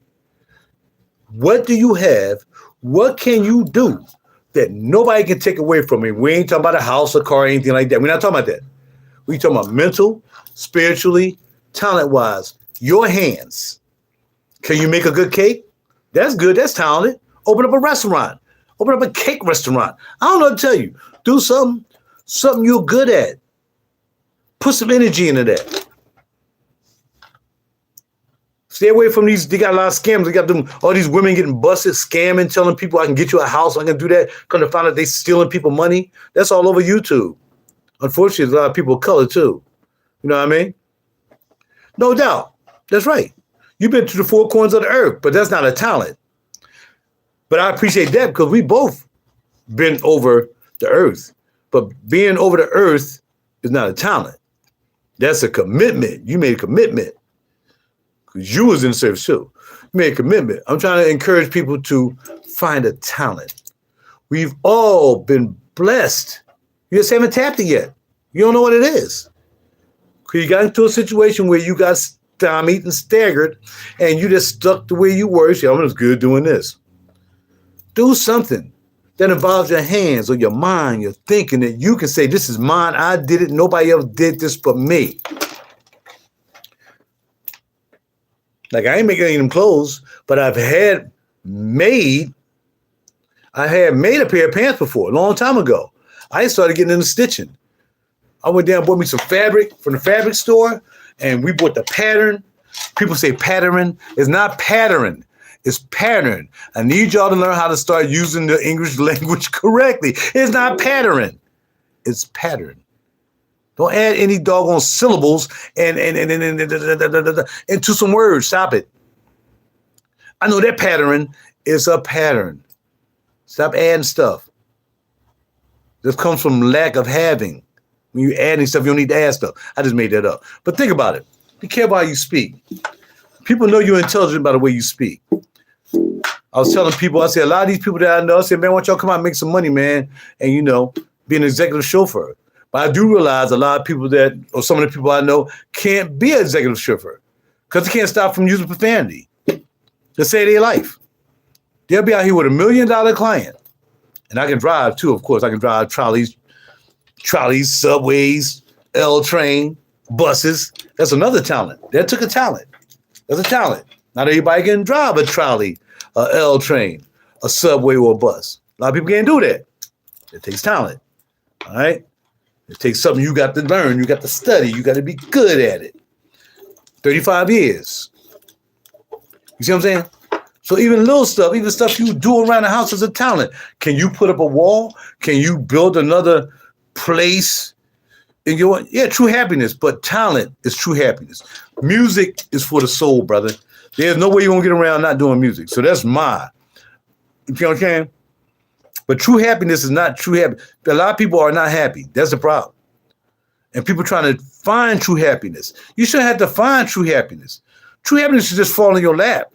What do you have? What can you do that nobody can take away from you? We ain't talking about a house, a car, anything like that. We're not talking about that. We're talking about mental, spiritually, talent-wise. Your hands. Can you make a good cake? That's good. That's talented. Open up a restaurant. Open up a cake restaurant. I don't know what to tell you. Do something you're good at. Put some energy into that. Stay away from these. They got a lot of scams. They got them. All these women getting busted, scamming, telling people I can get you a house. I can do that. Come to find out they stealing people money. That's all over YouTube. Unfortunately, there's a lot of people of color too. You know what I mean? No doubt. That's right. You've been to the four corners of the earth, but that's not a talent. But I appreciate that because we both been over the earth. But being over the earth is not a talent. That's a commitment. You made a commitment. Because you was in service too. You made a commitment. I'm trying to encourage people to find a talent. We've all been blessed. You just haven't tapped it yet. You don't know what it is. Because you got into a situation where you got stymied and staggered and you just stuck the way you were. You say, I'm just good doing this. Do something that involves your hands or your mind, your thinking, that you can say, this is mine. I did it. Nobody else did this for me. Like, I ain't making any of them clothes, but I had made a pair of pants before, a long time ago. I started getting into stitching. I went down and bought me some fabric from the fabric store, and we bought the pattern. People say pattern. It's not pattern. It's pattern. I need y'all to learn how to start using the English language correctly. It's not pattern. It's pattern. Don't add any doggone syllables and into some words. Stop it. I know that pattern is a pattern. Stop adding stuff. This comes from lack of having. When you're adding stuff, you don't need to add stuff. I just made that up. But think about it. Be careful how you speak. People know you're intelligent by the way you speak. I was telling people, I said, a lot of these people that I know, I said, man, why don't y'all come out and make some money, man? And, you know, be an executive chauffeur. But I do realize a lot of people some of the people I know can't be an executive chauffeur because they can't stop from using profanity to save their life. They'll be out here with $1 million client. And I can drive too, of course. I can drive trolleys, subways, L train, buses. That's another talent. That took a talent. That's a talent. Not everybody can drive a trolley, a L train, a subway, or a bus. A lot of people can't do that. It takes talent. All right? It takes something you got to learn. You got to study. You got to be good at it. 35 years. You see what I'm saying? So even little stuff, even stuff you do around the house is a talent. Can you put up a wall? Can you build another place? And true happiness, but talent is true happiness. Music is for the soul, brother. There's no way you're going to get around not doing music. So that's mine. You know what I'm saying? But true happiness is not true happiness. A lot of people are not happy. That's the problem. And people trying to find true happiness. You shouldn't have to find true happiness. True happiness should just fall in your lap.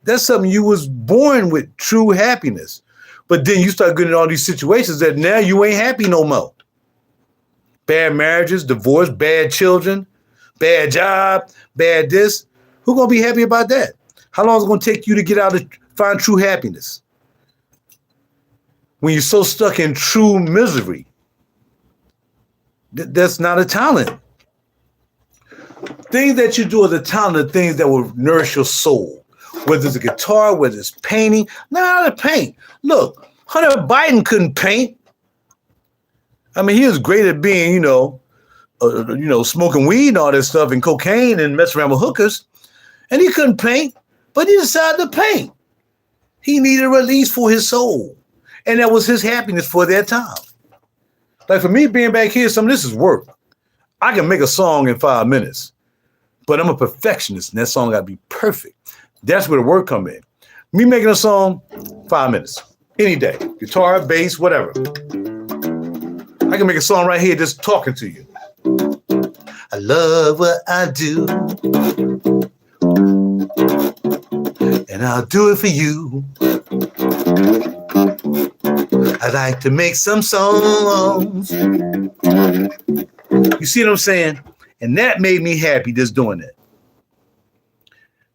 That's something you was born with, true happiness. But then you start getting in all these situations that now you ain't happy no more. Bad marriages, divorce, bad children, bad job, bad this. Who's going to be happy about that? How long is it going to take you to get out and find true happiness? When you're so stuck in true misery. That's not a talent. Things that you do as a talent are things that will nourish your soul. Whether it's a guitar, whether it's painting. Not to paint. Look, Hunter Biden couldn't paint. I mean, he was great at being, smoking weed and all that stuff and cocaine and messing around with hookers. And he couldn't paint, but he decided to paint. He needed a release for his soul. And that was his happiness for that time. Like for me being back here, some of this is work. I can make a song in 5 minutes, but I'm a perfectionist and that song gotta be perfect. That's where the work come in. Me making a song, 5 minutes, any day. Guitar, bass, whatever. I can make a song right here just talking to you. I love what I do. And I'll do it for you. I like to make some songs. You see what I'm saying? And that made me happy just doing that.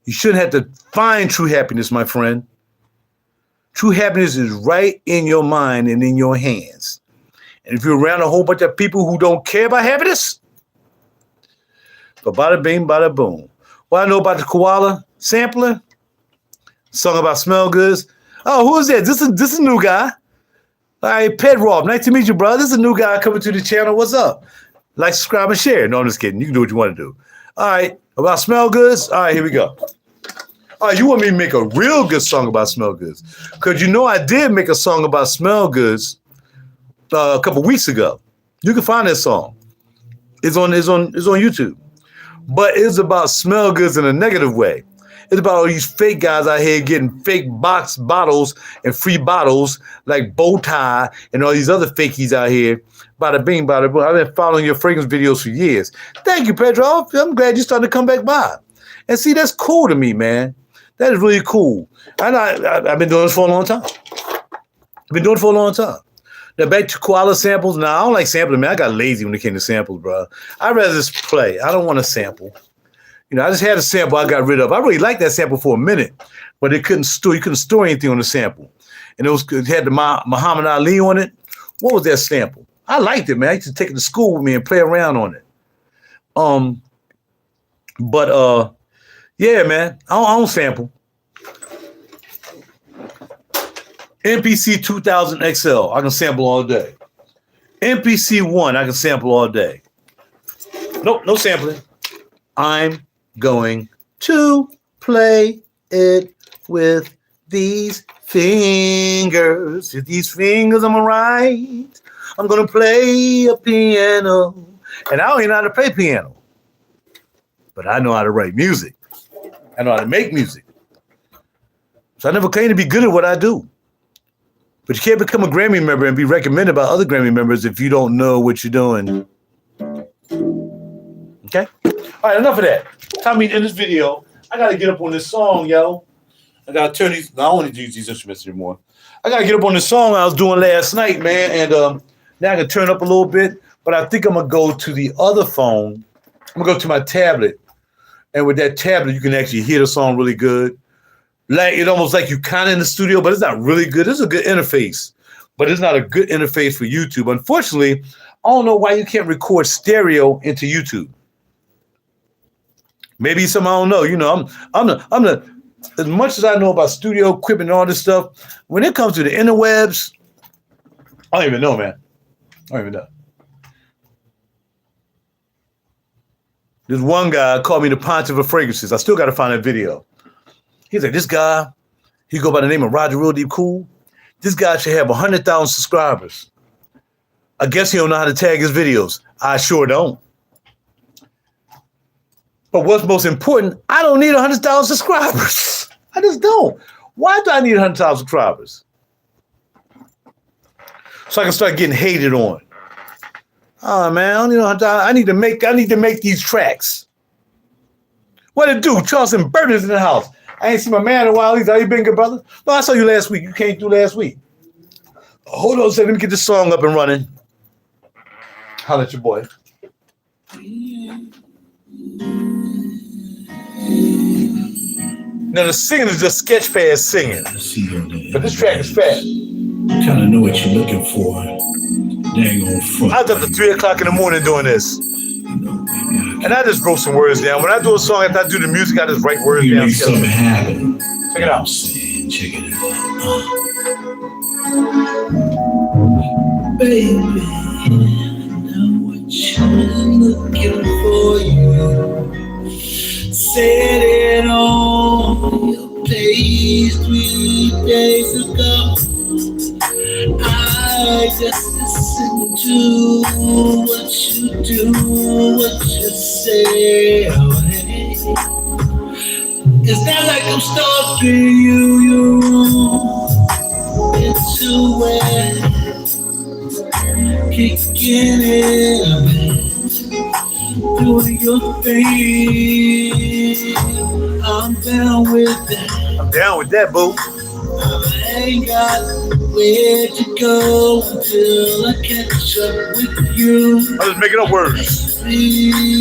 You shouldn't have to find true happiness, my friend. True happiness is right in your mind and in your hands. And if you're around a whole bunch of people who don't care about happiness, but bada bing, bada boom. What I know about the koala sampler, song about smell goods. Oh, who is that? This is a new guy. All right, Pedro, nice to meet you, brother. This is a new guy coming to the channel. What's up? Like, subscribe, and share. No, I'm just kidding. You can do what you want to do. All right, about smell goods. All right, here we go. All right, you want me to make a real good song about smell goods? Because I did make a song about smell goods a couple weeks ago. You can find that song. It's on YouTube. But it's about smell goods in a negative way. It's about all these fake guys out here getting fake box bottles and free bottles like Bow Tie and all these other fakies out here. Bada bing, bada boom. I've been following your fragrance videos for years. Thank you, Pedro. I'm glad you started to come back by. And see, that's cool to me, man. That is really cool. I've been doing this for a long time. Now, back to koala samples. Now, I don't like sampling, man. I got lazy when it came to samples, bro. I'd rather just play. I don't want to sample. I just had a sample I got rid of. I really liked that sample for a minute, but you couldn't store anything on the sample. And it had the Muhammad Ali on it. What was that sample? I liked it, man. I used to take it to school with me and play around on it. Yeah, man. I don't sample. MPC 2000 XL, I can sample all day. MPC 1, I can sample all day. Nope, no sampling. I'm going to play it with these fingers. With these fingers, I'm right. I'm going to play a piano. And I don't even know how to play piano. But I know how to write music. I know how to make music. So I never claim to be good at what I do. But you can't become a Grammy member and be recommended by other Grammy members if you don't know what you're doing. Okay? All right, enough of that. Time me in this video. I got to get up on this song, yo. I got to turn these. I don't want to use these instruments anymore. I got to get up on this song I was doing last night, man. And now I can turn up a little bit. But I think I'm going to go to the other phone. I'm going to go to my tablet. And with that tablet, you can actually hear the song really good. Like it's almost like you're kind of in the studio, but it's not really good. It's a good interface, but it's not a good interface for YouTube. Unfortunately, I don't know why you can't record stereo into YouTube. Maybe some I don't know. I'm the as much as I know about studio equipment and all this stuff. When it comes to the interwebs, I don't even know, man. I don't even know. There's one guy called me the pontiff of fragrances. I still got to find that video. He's like, this guy, he go by the name of RaJuR. This guy should have 100,000 subscribers. I guess he don't know how to tag his videos. I sure don't. But what's most important, I don't need 100,000 subscribers. I just don't. Why do I need 100,000 subscribers? So I can start getting hated on. Oh man, I need to make these tracks. What it do? Charleston Burton's in the house. I ain't seen my man in a while either. How you been, good brother? No, I saw you last week. You came through last week. Hold on a second. Let me get this song up and running. Holla at your boy. Now, the singing is just sketch pad singing. But this track is fat. Kind of know what you're looking for. Dang on front. I was up to 3 o'clock in the morning doing this. And I just wrote some words down. When I do a song, after I do the music, I just write words you down. Make something happen. Check it out. Check it out. Baby, I know what you're looking Said it on your page 3 days ago. I just listen to what you do, what you say. Oh, hey. It's not like I'm stalking you. Into it, kicking it, doing your thing. I'm down with that. I'm down with that, boo. I ain't got where to go until I catch up with you. I'm just making up words.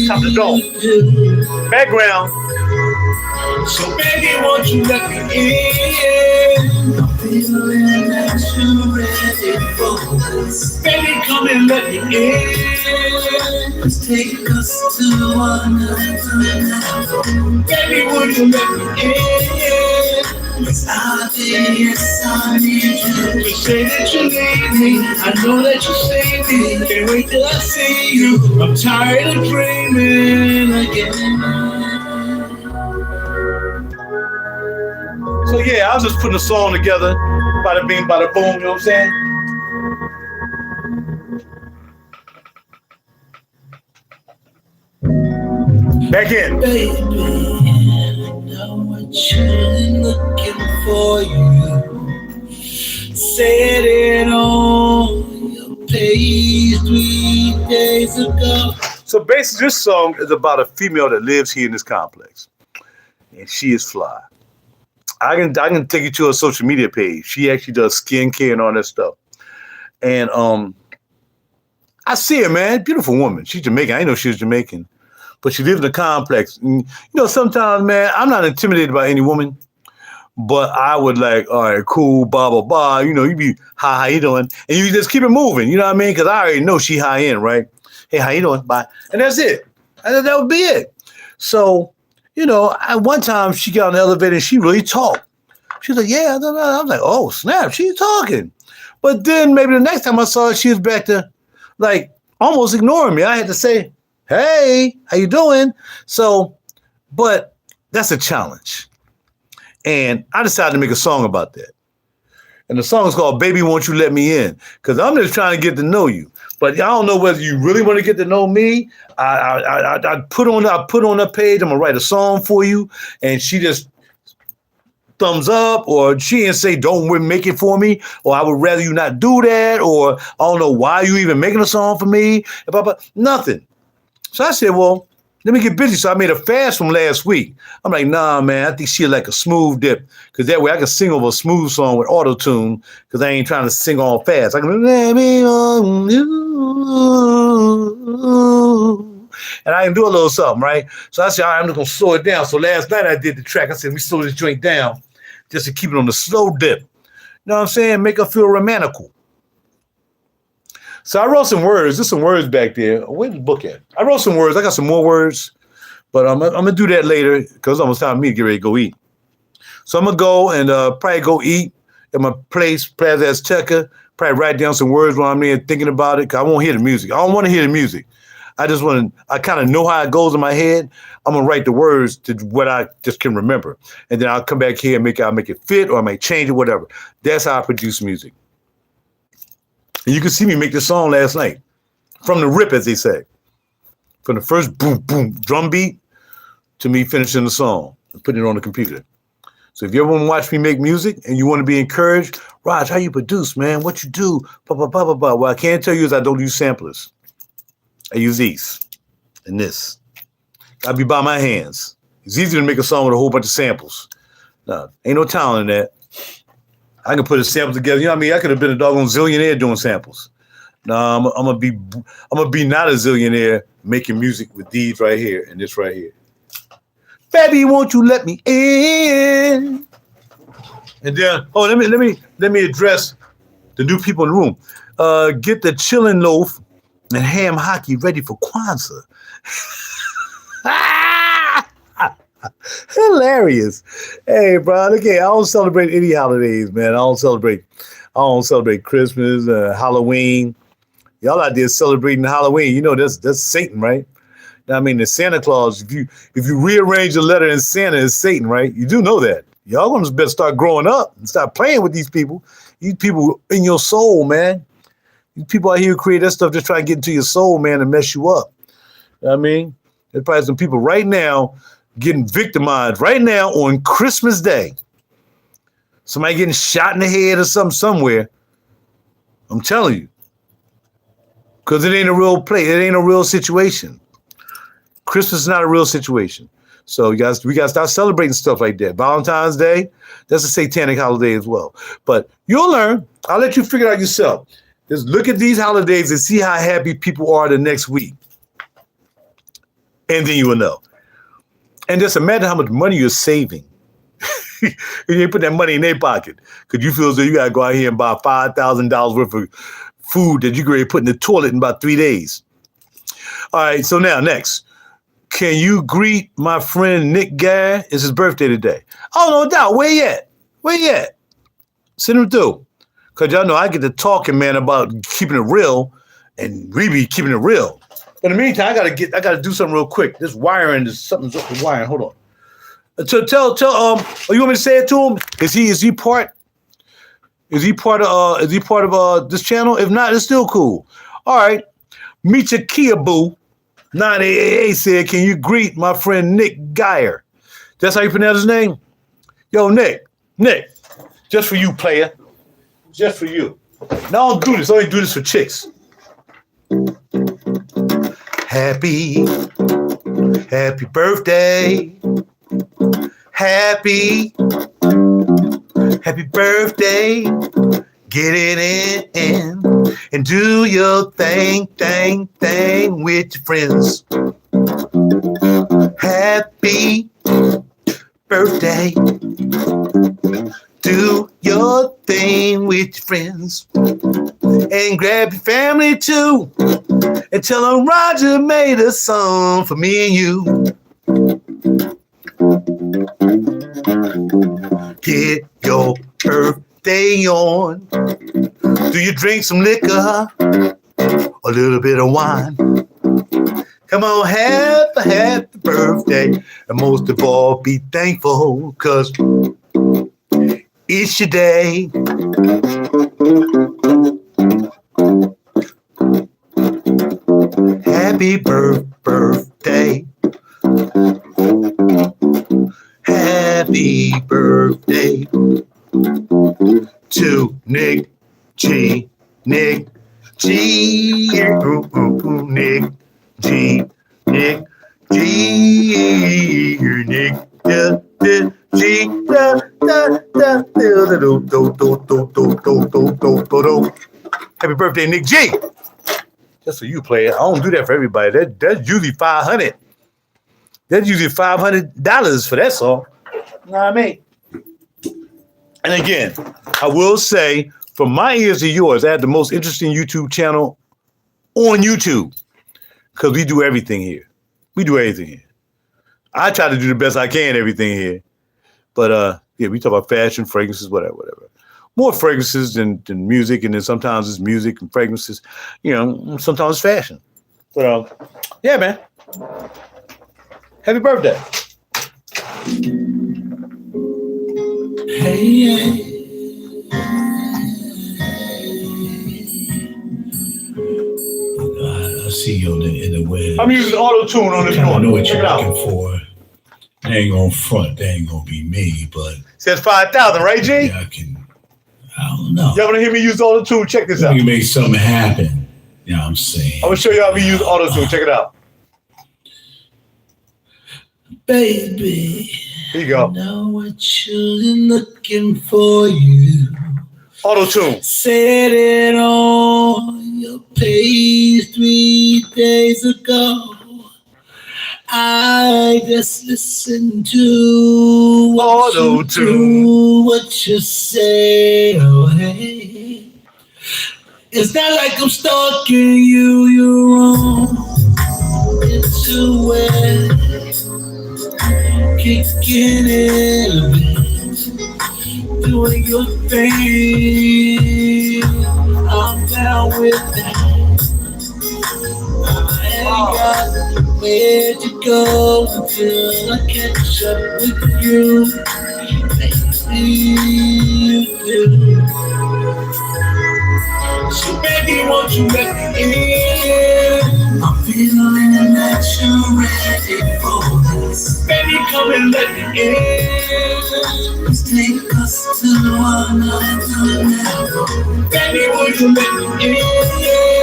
Top the dome. Background. So baby, won't you let me in? I'm feeling that you're ready for this. Baby, come and let me in. Let's take us to another level. Baby, would you let me in? It's obvious I need you. You say that you need me. I know that you see me. Can't wait till I see you. I'm tired of dreaming again. So yeah, I was just putting a song together. Bada bing, bada boom, you know what I'm saying? Back in. Baby, I know what you're looking for. You said it on your page 3 days ago. So basically, this song is about a female that lives here in this complex, and she is fly. I can take you to her social media page. She actually does skincare and all that stuff. And I see her, man. Beautiful woman. She's Jamaican. I didn't know she was Jamaican. But she lives in the complex. And, you know, sometimes, man, I'm not intimidated by any woman. But I would like, all right, cool, blah, blah, blah. You know, you be, hi, how you doing? And you just keep it moving. You know what I mean? Because I already know she high end, right? Hey, how you doing? Bye. And that's it. And that would be it. So, you know, one time she got on the elevator and she really talked. She was like, yeah. I was like, oh, snap, she's talking. But then maybe the next time I saw her, she was back to, like, almost ignoring me. I had to say, hey, how you doing? So, but that's a challenge. And I decided to make a song about that. And the song is called Baby, Won't You Let Me In? Because I'm just trying to get to know you. But I don't know whether you really want to get to know me. I put on that page, I'm going to write a song for you. And she just thumbs up, or she didn't say, don't make it for me, or I would rather you not do that, or I don't know why you even making a song for me. Nothing. So I said, well, let me get busy. So I made a fast from last week. I'm like, nah, man, I think she like a smooth dip. Because that way I can sing over a smooth song with auto-tune, because I ain't trying to sing all fast. I can let me on you. And I can do a little something, right? So I said, all right, I'm just going to slow it down. So last night I did the track. I said, we slow this joint down just to keep it on the slow dip. You know what I'm saying? Make her feel romantical. So I wrote some words. There's some words back there. Where's the book at? I wrote some words. I got some more words, but I'm going to do that later because it's almost time for me to get ready to go eat. So I'm going to go and probably go eat at my place, Plaza Azteca, probably write down some words while I'm there thinking about it because I won't hear the music. I don't want to hear the music. I kind of know how it goes in my head. I'm going to write the words to what I just can remember. And then I'll come back here and I'll make it fit, or I may change it, whatever. That's how I produce music. And you can see me make this song last night. From the rip, as they say. From the first boom, boom, drum beat to me finishing the song and putting it on the computer. So if you ever want to watch me make music and you want to be encouraged, Raj, how you produce, man? What you do? Blah, blah, blah, blah, blah. What I can't tell you is I don't use samplers. I use these and this. I be by my hands. It's easy to make a song with a whole bunch of samples. No, ain't no talent in that. I can put a sample together. You know what I mean? I could have been a doggone zillionaire doing samples. No, I'm gonna be not a zillionaire making music with these right here and this right here. Baby, won't you let me in? And then, let me address the new people in the room. Get the chillin' loaf and ham hockey ready for Kwanzaa. Hilarious. Hey, bro, look here. I don't celebrate any holidays, man. I don't celebrate Christmas, Halloween. Y'all out there celebrating Halloween. You know, that's Satan, right? I mean, the Santa Claus, if you rearrange the letter in Santa is Satan, right? You do know that. Y'all gonna better start growing up and start playing with these people. These people in your soul, man. These people out here who create that stuff just try to get into your soul, man, and mess you up. You know what I mean? There's probably some people right now getting victimized right now on Christmas Day. Somebody getting shot in the head or something somewhere. I'm telling you. Because it ain't a real play. It ain't a real situation. Christmas is not a real situation. So you guys, we got to start celebrating stuff like that. Valentine's Day, that's a satanic holiday as well. But you'll learn. I'll let you figure it out yourself. Just look at these holidays and see how happy people are the next week. And then you will know. And just imagine how much money you're saving. You put that money in their pocket. Because you feel as though you got to go out here and buy $5,000 worth of food that you can put in the toilet in about 3 days. All right, so now, next. Can you greet my friend Nick Guy? It's his birthday today. Oh, no doubt. Where you at? Where you at? Send him through. Because y'all know I get to talking, man, about keeping it real, and we be keeping it real. But in the meantime, I gotta do something real quick. This wiring, something's up with wiring. Hold on. So tell you want me to say it to him? Is he part of this channel? If not, it's still cool. All right. Micha Kiabu 988 said, can you greet my friend Nick Geyer? That's how you pronounce his name? Yo, Nick, just for you, player. Just for you. Now don't do this. I only do this for chicks. Happy birthday. Happy birthday. Get it in and do your thing with your friends. Happy birthday. Do your thing with your friends. And grab your family too. And tell them RaJuR made a song for me and you. Get your birthday on. Do you drink some liquor? A little bit of wine. Come on, have a happy birthday. And most of all, be thankful, because it's your day. Happy birthday. Happy birthday to Nick G. Nick G. Nick G. Nick G. Nick G. Happy birthday, Nick G. Just for you, player. I don't do that for everybody. That's usually $500. That's usually $500 for that song. You know what I mean? And again, I will say, from my ears to yours, I have the most interesting YouTube channel on YouTube, because we do everything here. We do everything here. I try to do the best I can, everything here. But yeah, we talk about fashion, fragrances, whatever. More fragrances than music, and then sometimes it's music and fragrances. You know, sometimes it's fashion. But yeah, man. Happy birthday. Hey. I see you in the web. I'm using auto-tune on this one. I know what you're looking for. They ain't gonna front. They ain't gonna be me, but says 5,000, right, G? Yeah, I don't know. Y'all wanna hear me use auto-tune? Check this out. You can make something happen. You know what I'm saying? I'm gonna show y'all how we use auto-tune. Check it out. Baby, here you go. I know what you're looking for. You auto-tune. Said it on your page 3 days ago. I just listened to what you say. Oh, hey. It's not like I'm stalking you. You're wrong. Into it. Kicking it a bit, doing your thing. I'm down with that. I ain't got where'd you go until I catch up with you? Maybe you do. So baby, won't you let me in? I'm feeling that you're ready for this. Baby, come and let me in. Let's take us to another level. Baby, won't you let me in?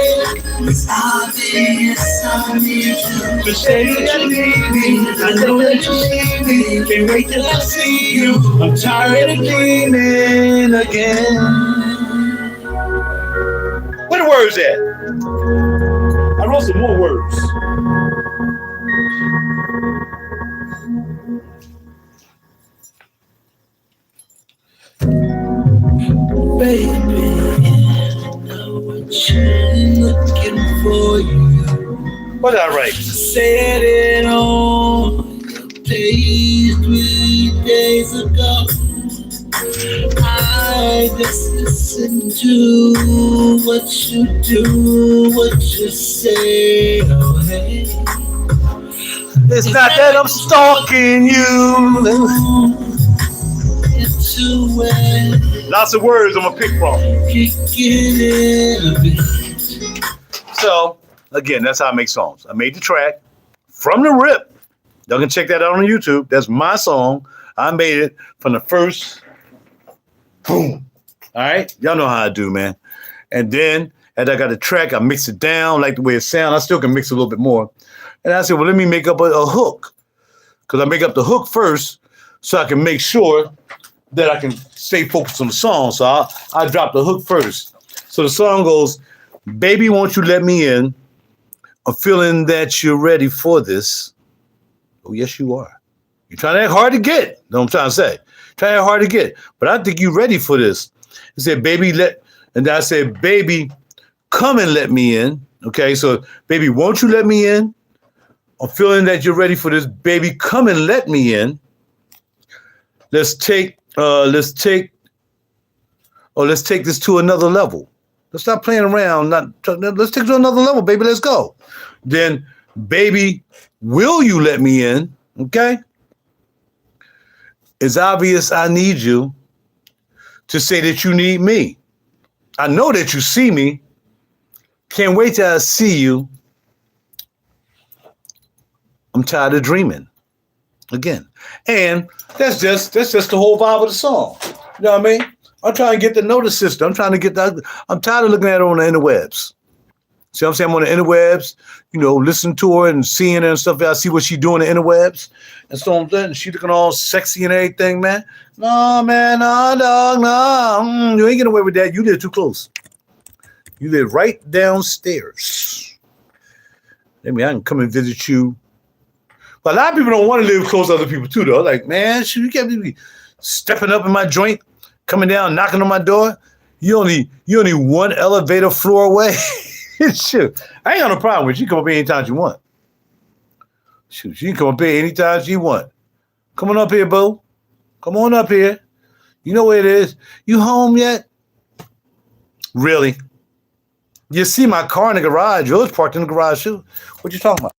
It's obvious I need you. To say that you need me, I know that you see me. Can't wait till I see you. I'm tired of dreaming again. Where the words at? I wrote some more words. Baby, I know what you're looking for. You What did I write? said it on your page 3 days ago. I just listen to what you do, what you say. Oh, hey. It's not that I'm stalking you. Into it, Lots of words I'm gonna pick from. kicking it a bit. So again, that's how I make songs. I made the track from the rip. Y'all can check that out on YouTube. That's my song. I made it from the first boom. All right, y'all know how I do, man. And then as I got the track, I mix it down like the way it sounds. I still can mix a little bit more. And I said, well, let me make up a hook, because I make up the hook first so I can make sure that I can stay focused on the song. So I drop the hook first. So the song goes, baby, won't you let me in? I'm feeling that you're ready for this. Oh, yes, you are. You're trying to act hard to get. Know what I'm trying to say? Trying to act hard to get. But I think you're ready for this. He said, baby, and I said, baby, come and let me in. Okay, so baby, won't you let me in? I'm feeling that you're ready for this. Baby, come and let me in. Let's take this to another level. Let's stop playing around. Let's take it to another level, baby. Let's go. Then, baby, will you let me in? Okay. It's obvious I need you to say that you need me. I know that you see me. Can't wait till I see you. I'm tired of dreaming. Again. And that's just the whole vibe of the song. You know what I mean? I'm trying to get the notice system. I'm trying to get that. I'm tired of looking at it on the interwebs. See what I'm saying? I'm on the interwebs, listening to her and seeing her and stuff. I see what she doing on the interwebs. And so I'm saying, she looking all sexy and everything, man. No, man, no, dog, no. You ain't getting away with that. You live too close. You live right downstairs. Maybe I can come and visit you. But a lot of people don't want to live close to other people too, though. Like, man, you can't be stepping up in my joint, coming down, knocking on my door. You only one elevator floor away. Shoot, I ain't got no problem with you. Come up here anytime you want. Shoot, you can come up here anytime you want. Come on up here, boo. Come on up here. You know where it is. You home yet? Really? You see my car in the garage. Yours parked in the garage too. What you talking about?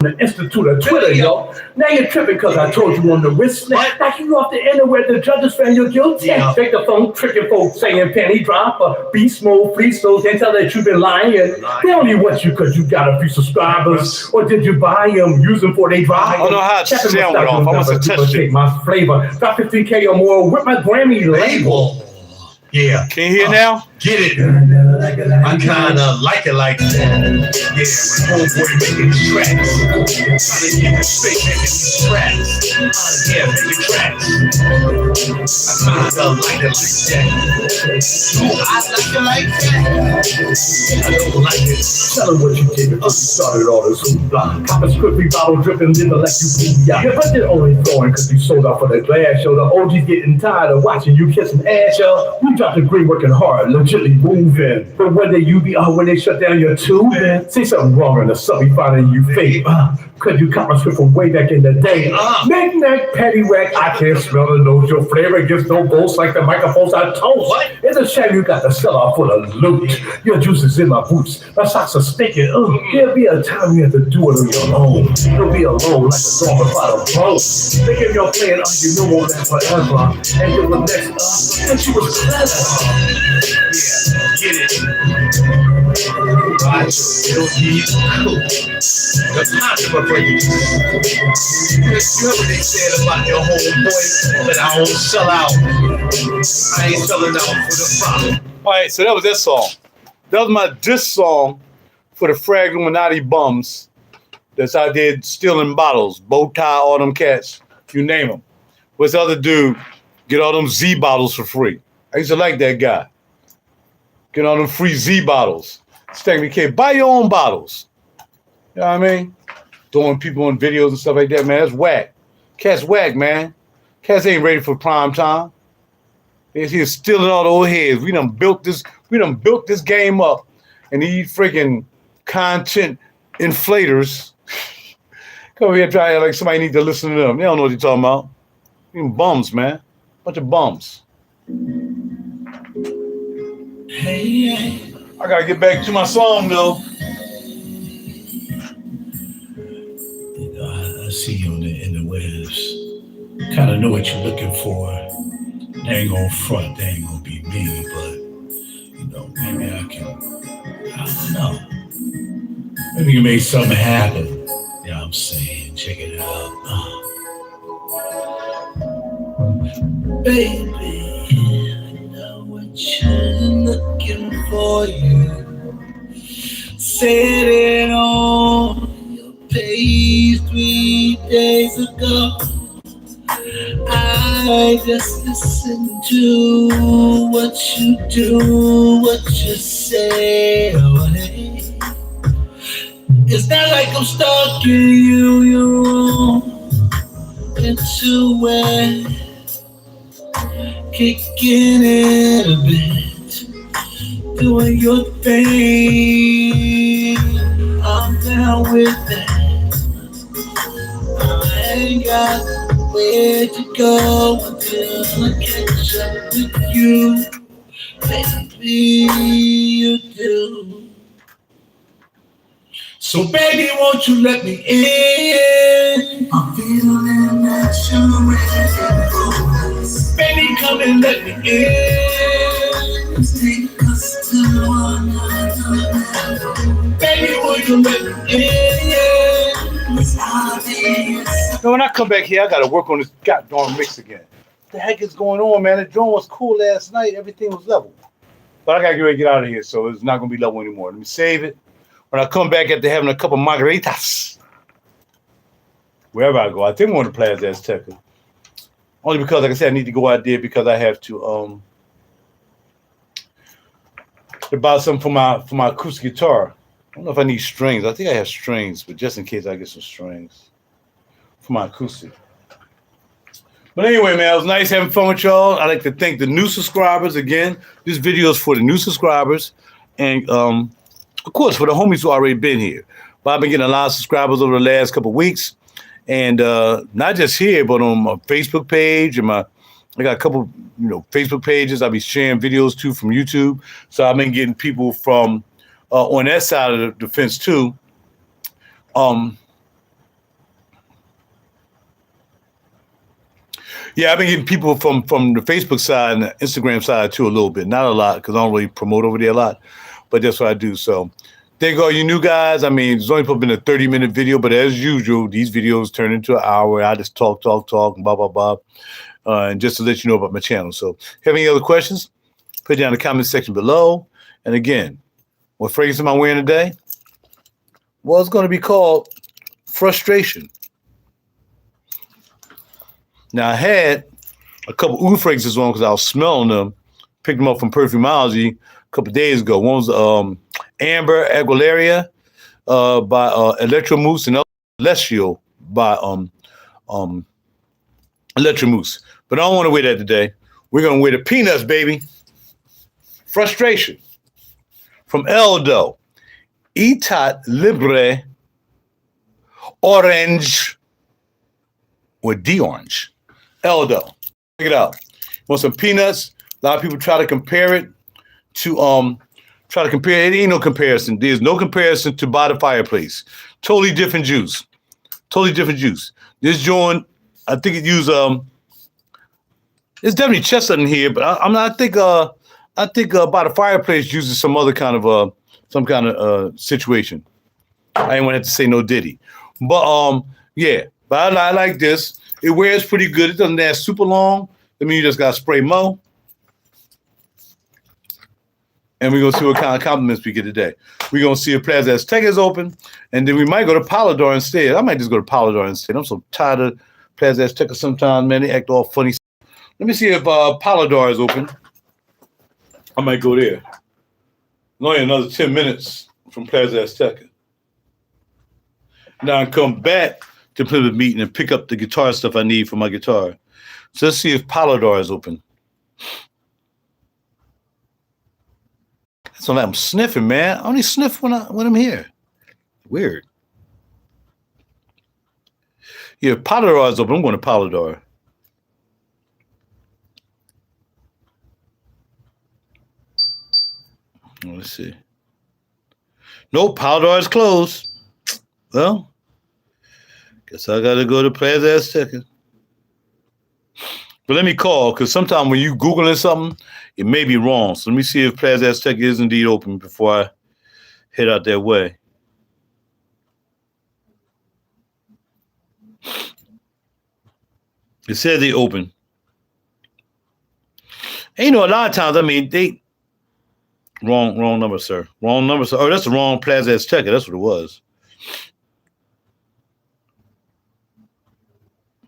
the Institute of Twitter, yo. Now you're tripping because I told you on the wrist slip. Like you off the InterWeb, the judges found you guilty. Take the phone, tricking folks saying penny drop or beast mode, free souls. They tell that you've been lying. They only want you because you got a few subscribers. Or did you buy them, use them for they drive? I don't know how to sound it off. I must have touched it. Take my flavor. Drop 15K or more with my Grammy label. Yeah. Can you hear now? Get it. I kind of like it like that. Yeah, when homeboy making tracks. Trying to keep it straight, making these tracks. Yeah, making tracks. I kind of like it like that. Ooh, I like it like that. I don't like it. Tell them what you did before you started all this hoopla. Pop a script, bottle dripping, liver like you bleed. Yeah, but they're only flowing because you sold out for the glass show. The OG's getting tired of watching you kissing ass, yo. You dropped the green working hard, legitly moving. But when they when they shut down your tube, say something wrong in the sub, you finding you fake. Cause you caught my script from way back in the day. Knick-knack, paddywhack, I can't smell the nose. Your flavor gives no boast like the microphones I toast. What? It's a shame you got the cellar full of loot. Your juice is in my boots. My socks are stinking. There'll be a time you have to do it on your own. You'll be alone like a dog without a bone. Thinking you're playing you know more than forever. And you're the next and she was clever. Yeah, get it. RaJuR. The controversy. You heard what they said about your homeboy, but I don't sell out. I ain't selling out for the problem. All right, so that was that song. That was my diss song for the Frag Illuminati bums that's out there stealing bottles, bow tie, all them cats, you name them. What's the other dude? Get all them Z bottles for free. I used to like that guy. Get all them free Z bottles. Stanley K, buy your own bottles. You know what I mean? Throwing people on videos and stuff like that, man. That's whack. Cats whack, man. Cats ain't ready for prime time. They're here stealing all the old heads. We done built this game up, and these freaking content inflators come over here trying like somebody need to listen to them. They don't know what you're talking about. Even bums, man. Bunch of bums. Hey. I gotta get back to my song though. I see you on the interwebs. Kind of know what you're looking for. They ain't gonna front, they ain't gonna be me, but maybe I don't know. Maybe you made something happen. You know what I'm saying? Check it out. Baby, I know what you're looking for. You said it on your page 3 days ago. I just listened to what you do, what you say. It's not like I'm stalking you, you're into it, kicking it a bit, doing your thing. I'm down with that. I ain't got where to go until I catch up with you. Baby, you do. So baby, won't you let me in? I'm feeling that you're ready for us. Baby, come and let me in. Take us to another. Baby, won't you let me in? It's obvious. When I come back here, I gotta work on this goddamn mix again. What the heck is going on, man? The drone was cool last night. Everything was level. But I gotta get ready to get out of here, so it's not gonna be level anymore. Let me save it. When I come back after having a couple margaritas, wherever I go, I think I'm going to Plaza Azteca. Only because, like I said, I need to go out there because I have to buy something for my acoustic guitar. I don't know if I need strings. I think I have strings, but just in case I get some strings for my acoustic. But anyway, man, it was nice having fun with y'all. I'd like to thank the new subscribers again. This video is for the new subscribers, and of course, for the homies who already been here. But I've been getting a lot of subscribers over the last couple of weeks. And not just here, but on my Facebook page and I got a couple, Facebook pages I'll be sharing videos to from YouTube. So I've been getting people from on that side of the fence too. Yeah, I've been getting people from the Facebook side and the Instagram side too a little bit. Not a lot because I don't really promote over there a lot, but that's what I do. So thank all you new guys. I mean, it's only been a 30-minute video, but as usual, these videos turn into an hour. I just talk, and blah, blah, blah. And just to let you know about my channel. So have any other questions? Put it down in the comment section below. And again, what fragrance am I wearing today? Well, it's going to be called Frustration. Now, I had a couple oud fragrances on because I was smelling them. Picked them up from Perfumology a couple days ago. One was Amber Aguilera by Electromousse and Celestial by Electromousse. But I don't want to wear that today. We're going to wear the Peanuts, baby. Frustration. From Eldo. Etat Libre Orange or D-Orange. Eldo. Check it out. Want some peanuts? A lot of people try to compare it to it ain't no comparison. There's no comparison to By the Fireplace. Totally different juice. Totally different juice. This joint, I think it used it's definitely chestnut in here, but I think By the Fireplace uses some other kind of situation. I didn't want to have to say no Diddy. But yeah, but I like this. It wears pretty good. It doesn't last super long. I mean, you just got to spray mo. And we're going to see what kind of compliments we get today. We're going to see if Plaza Azteca is open. And then we might go to Polydor instead. I might just go to Polydor instead. I'm so tired of Plaza Azteca sometimes, man. They act all funny. Let me see if Polydor is open. I might go there. Only another 10 minutes from Plaza Azteca. Now I come back to Plymouth Meeting and pick up the guitar stuff I need for my guitar. So let's see if Polydor is open. That's what I'm sniffing, man. I only sniff when I'm here. Weird. Yeah, if Polydor is open, I'm going to Polydor. Let's see. Nope, Polydor is closed. Well, guess I got to go to Plaza Azteca. But let me call, because sometimes when you Googling something, it may be wrong. So let me see if Plaza Azteca is indeed open before I head out that way. It said they open. And, you know, a lot of times, I mean, they... Wrong number, sir. Wrong number, sir. Oh, that's the wrong Plaza Azteca. That's what it was.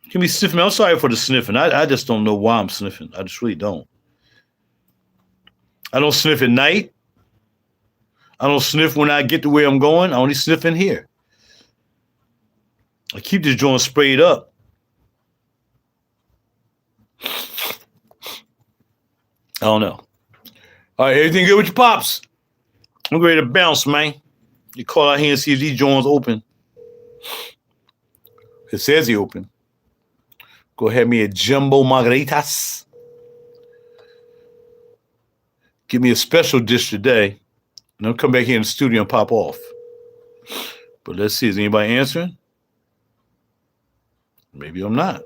Can we sniff me? I'm sorry for the sniffing. I just don't know why I'm sniffing. I just really don't. I don't sniff at night. I don't sniff when I get to where I'm going. I only sniff in here. I keep this joint sprayed up. I don't know. All right, everything good with your pops? I'm ready to bounce, man. You call out here and see if these joints open. It says he open. Go ahead, me a jumbo margaritas. Give me a special dish today. And I'll come back here in the studio and pop off. But let's see, is anybody answering? Maybe I'm not.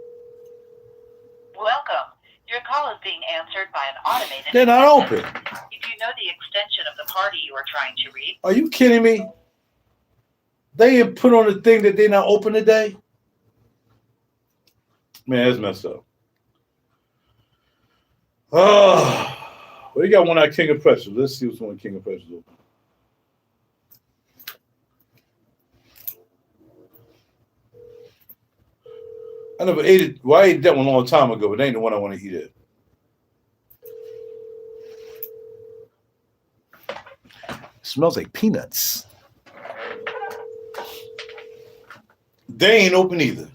Welcome. Your call is being answered by an automated... They're not open. If you know the extension of the party you are trying to reach... Are you kidding me? They have put on the thing that they're not open today? Man, that's messed up. Oh, well, you got one at King of Pressure. Let's see what's on King of Pressure open. I never ate it. Well, I ate that one a long time ago, but it ain't the one I want to eat it. It smells like peanuts. They ain't open either.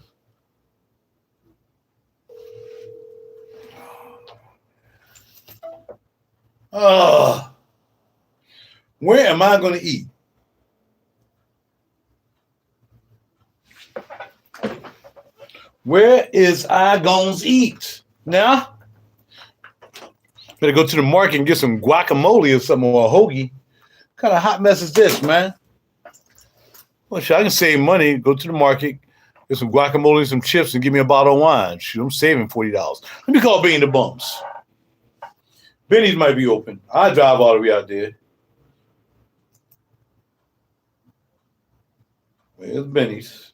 Where am I going to eat? Where is I gonna eat? Now, better go to the market and get some guacamole or something, or a hoagie. What kind of hot mess is this, man? Well, shit, I can save money, go to the market, Get some guacamole, some chips, and give me a bottle of wine. Shoot, I'm saving $40. Let me call Benny the Bums. Benny's might be open. I drive all the way out there. Where's Benny's?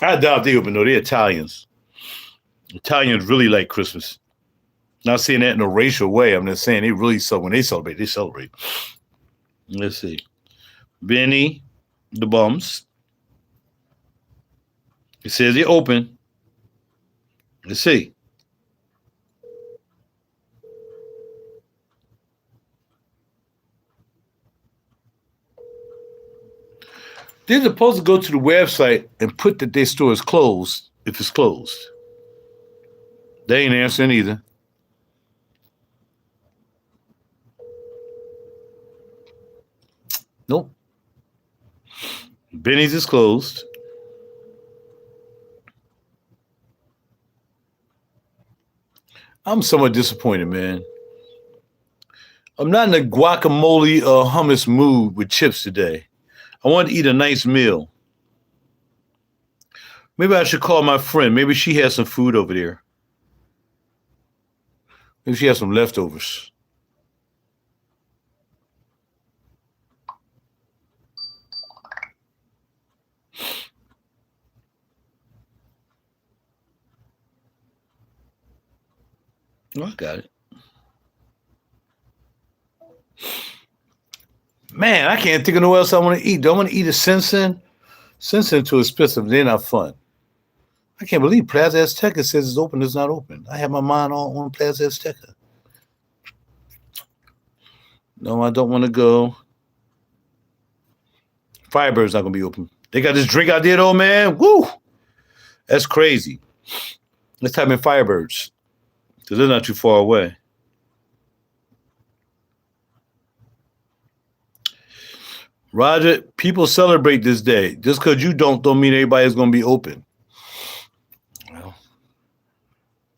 I doubt they open though. They're Italians. Italians really like Christmas. Not saying that in a racial way. I'm just saying they really when they celebrate, they celebrate. Let's see. Benny the Bums. It says they're open. Let's see. They're supposed to go to the website and put that their store is closed if it's closed. They ain't answering either. Nope. Benny's is closed. I'm somewhat disappointed, man. I'm not in a guacamole or hummus mood with chips today. I want to eat a nice meal. Maybe I should call my friend. Maybe she has some food over there. Maybe she has some leftovers. Oh, I got it. Man, I can't think of no else I want to eat. Do I want to eat a Sensen? Sensen too expensive. They're not fun. I can't believe Plaza Azteca says it's open. It's not open. I have my mind all on Plaza Azteca. No, I don't want to go. Firebird's not going to be open. They got this drink out there, though, man. Woo! That's crazy. Let's type in Firebirds. Because they're not too far away. Roger, people celebrate this day. Just because you don't mean everybody's going to be open. Well,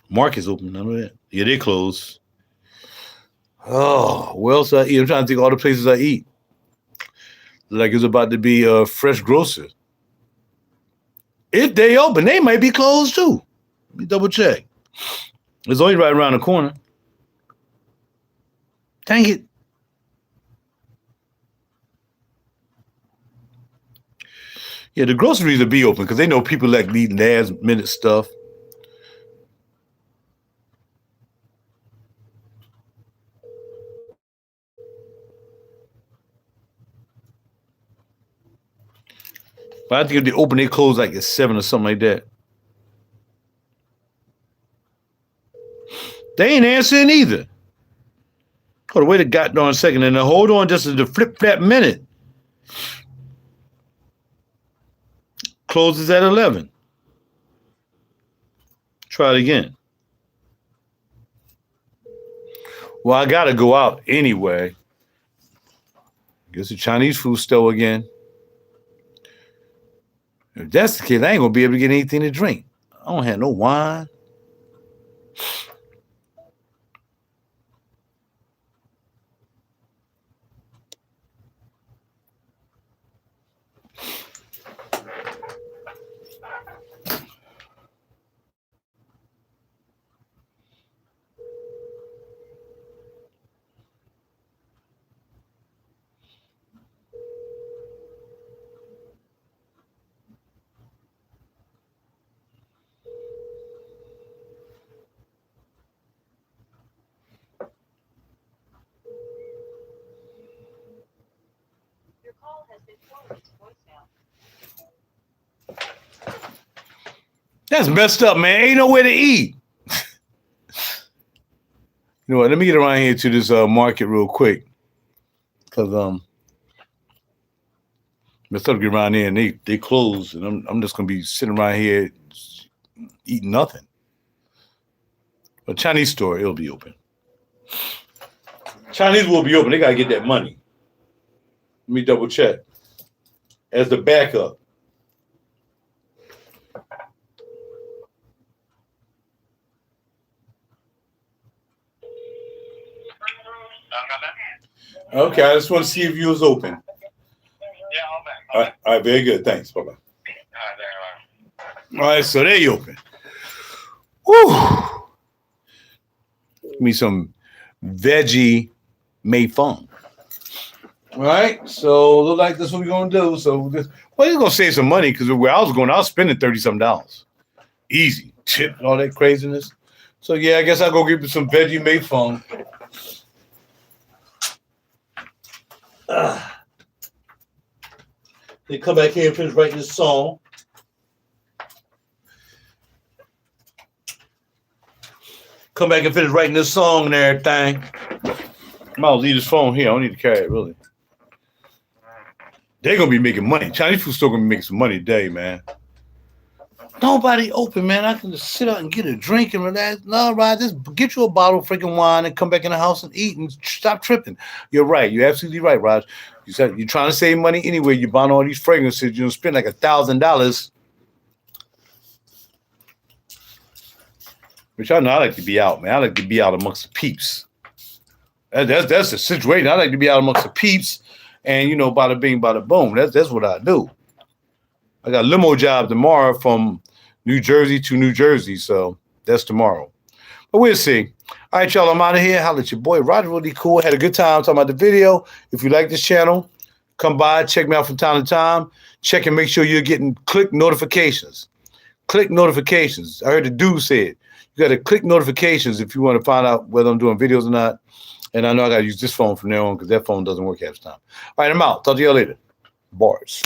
Market's open. None of that. Yeah, they closed. Oh, where else I eat? I'm trying to think of all the places I eat. Like it's about to be a fresh grocer. If they open, they might be closed too. Let me double check. It's only right around the corner. Dang it. Yeah, the groceries will be open because they know people like needing last minute stuff. But I think if they open, they close like at 7 or something like that. They ain't answering either. Hold on, wait a goddamn second. And then hold on just a flip-flap minute. Closes at 11. Try it again. Well, I got to go out anyway. Guess the Chinese food store again. If that's the case, I ain't going to be able to get anything to drink. I don't have no wine. That's messed up, man. Ain't nowhere to eat. You know what? Let me get around here to this market real quick. Because messed up to get around here and they closed. And I'm just going to be sitting around here eating nothing. A Chinese store, it'll be open. Chinese will be open. They got to get that money. Let me double check. As the backup. Okay, I just want to see if you was open. All right, very good. Thanks. Bye-bye. All right, there. All right, so there you open. Woo! Give me some veggie made fun. All right, so look like that's what we're gonna do. So this, well, you're gonna save some money because where I was going, I was spending $30-something. Easy, chip, all that craziness. So yeah, I guess I'll go get me some veggie made fun. They come back here and finish writing this song. Come back and finish writing this song and everything. I might leave this phone here. I don't need to carry it, really. They're going to be making money. Chinese food still going to be making some money today, man. Nobody open, man. I can just sit out and get a drink and relax. No, Rod, just get you a bottle of freaking wine and come back in the house and eat and stop tripping. You're right. You're absolutely right, Raj. You said you're trying to save money anyway. You're buying all these fragrances. You're going to spend like $1,000. Which I know I like to be out, man. I like to be out amongst the peeps. That's the situation. I like to be out amongst the peeps and, you know, bada bing, bada boom. That's what I do. I got a limo job tomorrow from New Jersey to New Jersey, so that's tomorrow. But we'll see. All right, y'all, I'm out of here. Holla at your boy, RaJuR Really Cool. Had a good time talking about the video. If you like this channel, come by, check me out from time to time. Check and make sure you're getting click notifications. Click notifications. I heard the dude say it. You got to click notifications if you want to find out whether I'm doing videos or not. And I know I got to use this phone from now on because that phone doesn't work half the time. All right, I'm out. Talk to y'all later. Bars.